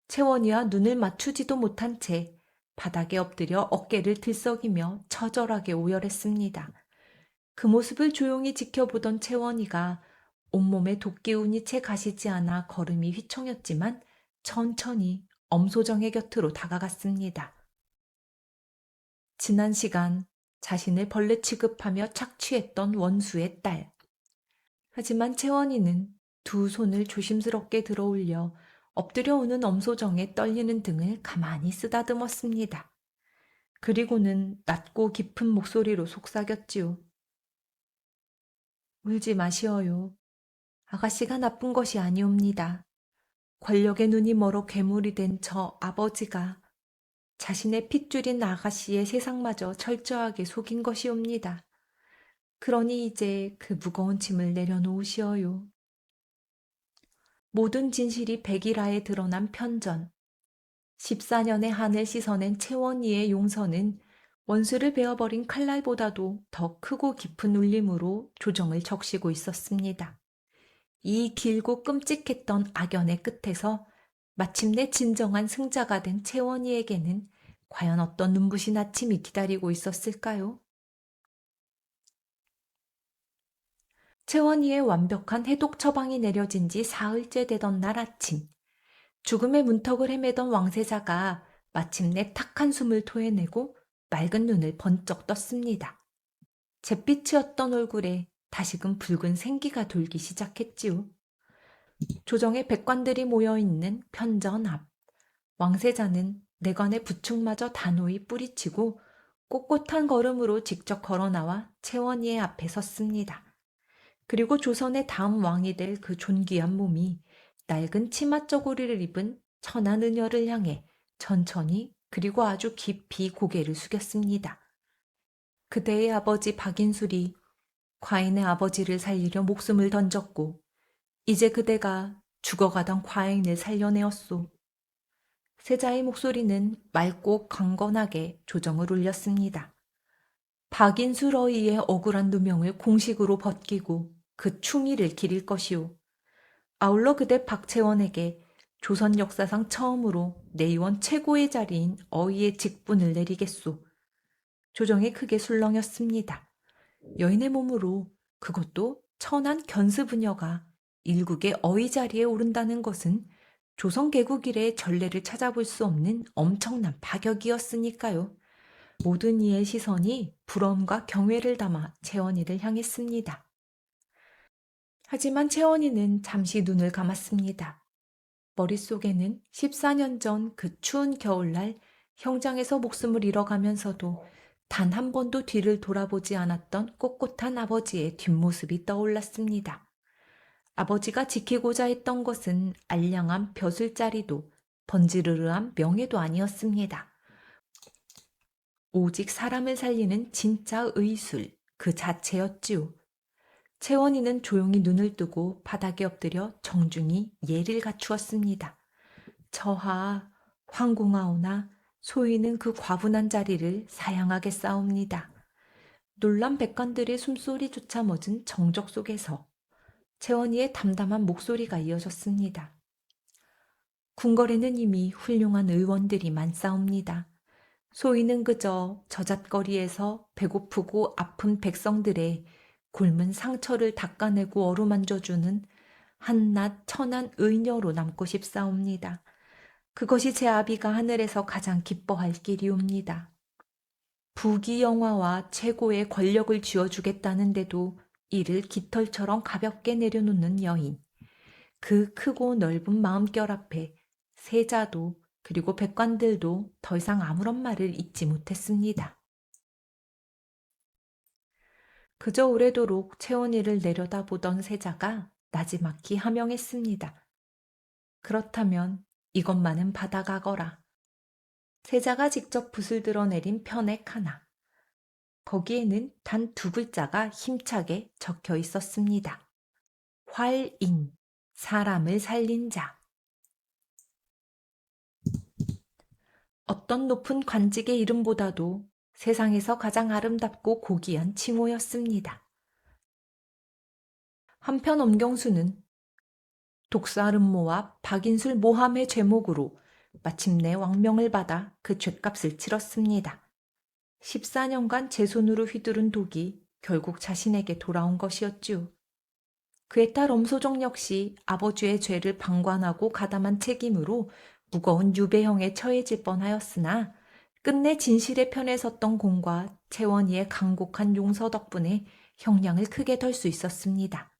[SPEAKER 1] 채원이와 눈을 맞추지도 못한 채 바닥에 엎드려 어깨를 들썩이며 처절하게 오열했습니다. 그 모습을 조용히 지켜보던 채원이가 온몸에 독기운이 채 가시지 않아 걸음이 휘청였지만 천천히 엄소정의 곁으로 다가갔습니다. 지난 시간 자신을 벌레 취급하며 착취했던 원수의 딸. 하지만 채원이는 두 손을 조심스럽게 들어올려 엎드려 오는 엄소정의 떨리는 등을 가만히 쓰다듬었습니다. 그리고는 낮고 깊은 목소리로 속삭였지요. 울지 마시어요. 아가씨가 나쁜 것이 아니옵니다. 권력의 눈이 멀어 괴물이 된 저 아버지가 자신의 핏줄인 아가씨의 세상마저 철저하게 속인 것이옵니다. 그러니 이제 그 무거운 짐을 내려놓으시어요. 모든 진실이 백일하에 드러난 편전. 14년의 한을 씻어낸 채원이의 용서는 원수를 베어버린 칼날보다도 더 크고 깊은 울림으로 조정을 적시고 있었습니다. 이 길고 끔찍했던 악연의 끝에서 마침내 진정한 승자가 된 채원이에게는 과연 어떤 눈부신 아침이 기다리고 있었을까요? 채원이의 완벽한 해독 처방이 내려진 지 사흘째 되던 날 아침, 죽음의 문턱을 헤매던 왕세자가 마침내 탁 한숨을 토해내고 맑은 눈을 번쩍 떴습니다. 잿빛이었던 얼굴에 다시금 붉은 생기가 돌기 시작했지요. 조정의 백관들이 모여있는 편전 앞, 왕세자는 내관의 부축마저 단호히 뿌리치고 꼿꼿한 걸음으로 직접 걸어나와 채원이의 앞에 섰습니다. 그리고 조선의 다음 왕이 될 그 존귀한 몸이 낡은 치마 저고리를 입은 천한 은여를 향해 천천히 그리고 아주 깊이 고개를 숙였습니다. 그대의 아버지 박인술이 과인의 아버지를 살리려 목숨을 던졌고 이제 그대가 죽어가던 과인을 살려내었소. 세자의 목소리는 맑고 강건하게 조정을 울렸습니다. 박인술 어이의 억울한 누명을 공식으로 벗기고 그 충의를 기릴 것이오. 아울러 그대 박채원에게 조선 역사상 처음으로 내의원 최고의 자리인 어이의 직분을 내리겠소. 조정이 크게 술렁였습니다. 여인의 몸으로 그것도 천한 견습부녀가 일국의 어이 자리에 오른다는 것은 조선 개국 이래의 전례를 찾아볼 수 없는 엄청난 파격이었으니까요. 모든 이의 시선이 부러움과 경외를 담아 채원이를 향했습니다. 하지만 채원이는 잠시 눈을 감았습니다. 머릿속에는 14년 전 그 추운 겨울날 형장에서 목숨을 잃어가면서도 단 한 번도 뒤를 돌아보지 않았던 꼿꼿한 아버지의 뒷모습이 떠올랐습니다. 아버지가 지키고자 했던 것은 알량한 벼슬자리도 번지르르한 명예도 아니었습니다. 오직 사람을 살리는 진짜 의술 그 자체였지요. 채원이는 조용히 눈을 뜨고 바닥에 엎드려 정중히 예를 갖추었습니다. 저하 황궁하오나 소위는 그 과분한 자리를 사양하게 싸웁니다. 놀란 백관들의 숨소리조차 멎은 정적 속에서 채원이의 담담한 목소리가 이어졌습니다. 궁궐에는 이미 훌륭한 의원들이 많사옵니다. 소위는 그저 저잣거리에서 배고프고 아픈 백성들의 곪은 상처를 닦아내고 어루만져주는 한낱 천한 의녀로 남고 싶사옵니다. 그것이 제 아비가 하늘에서 가장 기뻐할 길이옵니다. 부귀영화와 최고의 권력을 쥐어주겠다는데도 이를 깃털처럼 가볍게 내려놓는 여인. 그 크고 넓은 마음결 앞에 세자도 그리고 백관들도 더 이상 아무런 말을 잇지 못했습니다. 그저 오래도록 채원이를 내려다보던 세자가 나지막히 하명했습니다. 그렇다면 이것만은 받아가거라. 세자가 직접 붓을 들어내린 편액 하나. 거기에는 단 2글자가 힘차게 적혀 있었습니다. 활인, 사람을 살린 자. 어떤 높은 관직의 이름보다도 세상에서 가장 아름답고 고귀한 칭호였습니다. 한편 엄경수는 독사름모와 박인술 모함의 죄목으로 마침내 왕명을 받아 그 죗값을 치렀습니다. 14년간 제 손으로 휘두른 독이 결국 자신에게 돌아온 것이었지요. 그의 딸 엄소정 역시 아버지의 죄를 방관하고 가담한 책임으로 무거운 유배형에 처해질 뻔하였으나 끝내 진실의 편에 섰던 공과 채원이의 강곡한 용서 덕분에 형량을 크게 덜 수 있었습니다.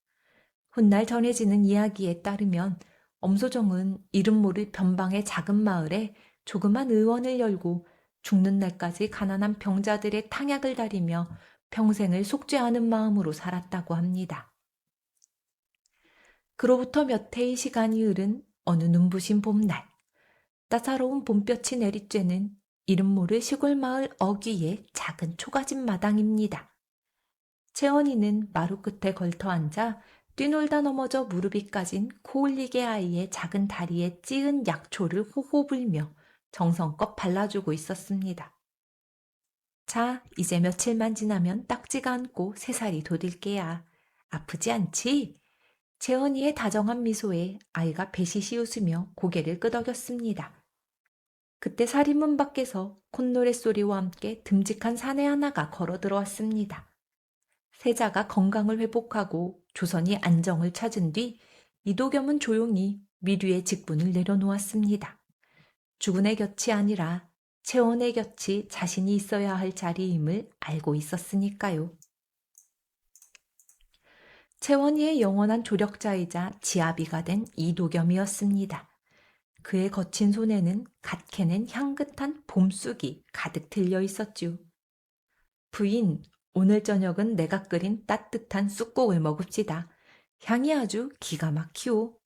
[SPEAKER 1] 훗날 전해지는 이야기에 따르면 엄소정은 이름 모를 변방의 작은 마을에 조그만 의원을 열고 죽는 날까지 가난한 병자들의 탕약을 다리며 평생을 속죄하는 마음으로 살았다고 합니다. 그로부터 몇 해의 시간이 흐른 어느 눈부신 봄날, 따사로운 봄볕이 내리쬐는 이름 모를 시골 마을 어귀의 작은 초가집 마당입니다. 채원이는 마루 끝에 걸터 앉아 뛰놀다 넘어져 무릎이 까진 코올리게 아이의 작은 다리에 찌은 약초를 호호 불며 정성껏 발라주고 있었습니다. 자, 이제 며칠만 지나면 딱지가 않고 3살이 돋을 게야. 아프지 않지? 채원이의 다정한 미소에 아이가 배시시 웃으며 고개를 끄덕였습니다. 그때 살인문 밖에서 콧노래 소리와 함께 듬직한 사내 하나가 걸어 들어왔습니다. 세자가 건강을 회복하고 조선이 안정을 찾은 뒤 이도겸은 조용히 미류의 직분을 내려놓았습니다. 주군의 곁이 아니라 채원의 곁이 자신이 있어야 할 자리임을 알고 있었으니까요. 채원이의 영원한 조력자이자 지아비가 된 이도겸이었습니다. 그의 거친 손에는 갓 캐낸 향긋한 봄쑥이 가득 들려 있었죠. 부인, 오늘 저녁은 내가 끓인 따뜻한 쑥국을 먹읍시다. 향이 아주 기가 막히오.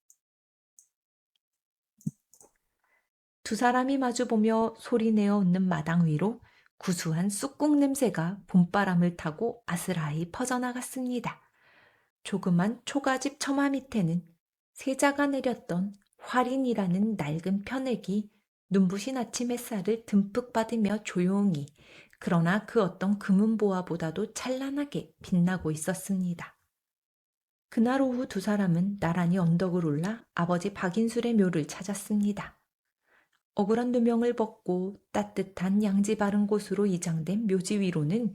[SPEAKER 1] 두 사람이 마주보며 소리내어 웃는 마당 위로 구수한 쑥국 냄새가 봄바람을 타고 아스라이 퍼져나갔습니다. 조그만 초가집 처마 밑에는 세자가 내렸던 활인이라는 낡은 편액이 눈부신 아침 햇살을 듬뿍 받으며 조용히, 그러나 그 어떤 금은보화보다도 찬란하게 빛나고 있었습니다. 그날 오후 두 사람은 나란히 언덕을 올라 아버지 박인술의 묘를 찾았습니다. 억울한 누명을 벗고 따뜻한 양지 바른 곳으로 이장된 묘지 위로는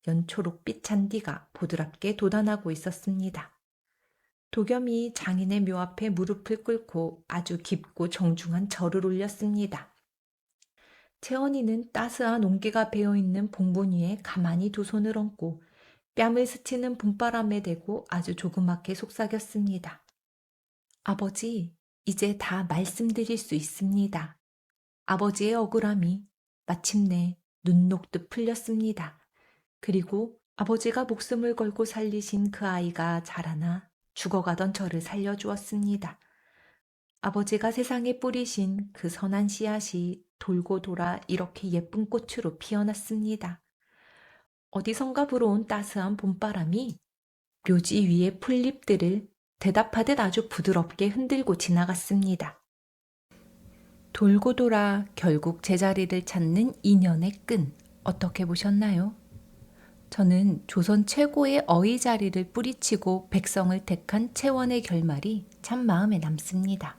[SPEAKER 1] 연초록빛 잔디가 보드랍게 돋아나고 있었습니다. 도겸이 장인의 묘 앞에 무릎을 꿇고 아주 깊고 정중한 절을 올렸습니다. 채원이는 따스한 온기가 배어있는 봉분 위에 가만히 두 손을 얹고 뺨을 스치는 봄바람에 대고 아주 조그맣게 속삭였습니다. 아버지, 이제 다 말씀드릴 수 있습니다. 아버지의 억울함이 마침내 눈 녹듯 풀렸습니다. 그리고 아버지가 목숨을 걸고 살리신 그 아이가 자라나 죽어가던 저를 살려주었습니다. 아버지가 세상에 뿌리신 그 선한 씨앗이 돌고 돌아 이렇게 예쁜 꽃으로 피어났습니다. 어디선가 불어온 따스한 봄바람이 묘지 위의 풀잎들을 대답하듯 아주 부드럽게 흔들고 지나갔습니다. 돌고 돌아 결국 제자리를 찾는 인연의 끈, 어떻게 보셨나요? 저는 조선 최고의 어의 자리를 뿌리치고 백성을 택한 채원의 결말이 참 마음에 남습니다.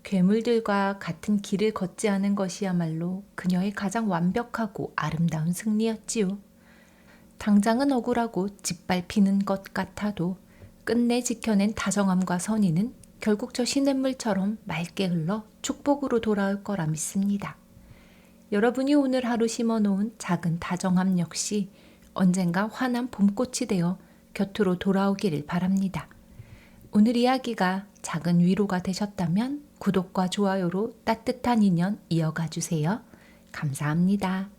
[SPEAKER 1] 괴물들과 같은 길을 걷지 않은 것이야말로 그녀의 가장 완벽하고 아름다운 승리였지요. 당장은 억울하고 짓밟히는 것 같아도 끝내 지켜낸 다정함과 선의는 결국 저 시냇물처럼 맑게 흘러 축복으로 돌아올 거라 믿습니다. 여러분이 오늘 하루 심어놓은 작은 다정함 역시 언젠가 환한 봄꽃이 되어 곁으로 돌아오기를 바랍니다. 오늘 이야기가 작은 위로가 되셨다면 구독과 좋아요로 따뜻한 인연 이어가 주세요. 감사합니다.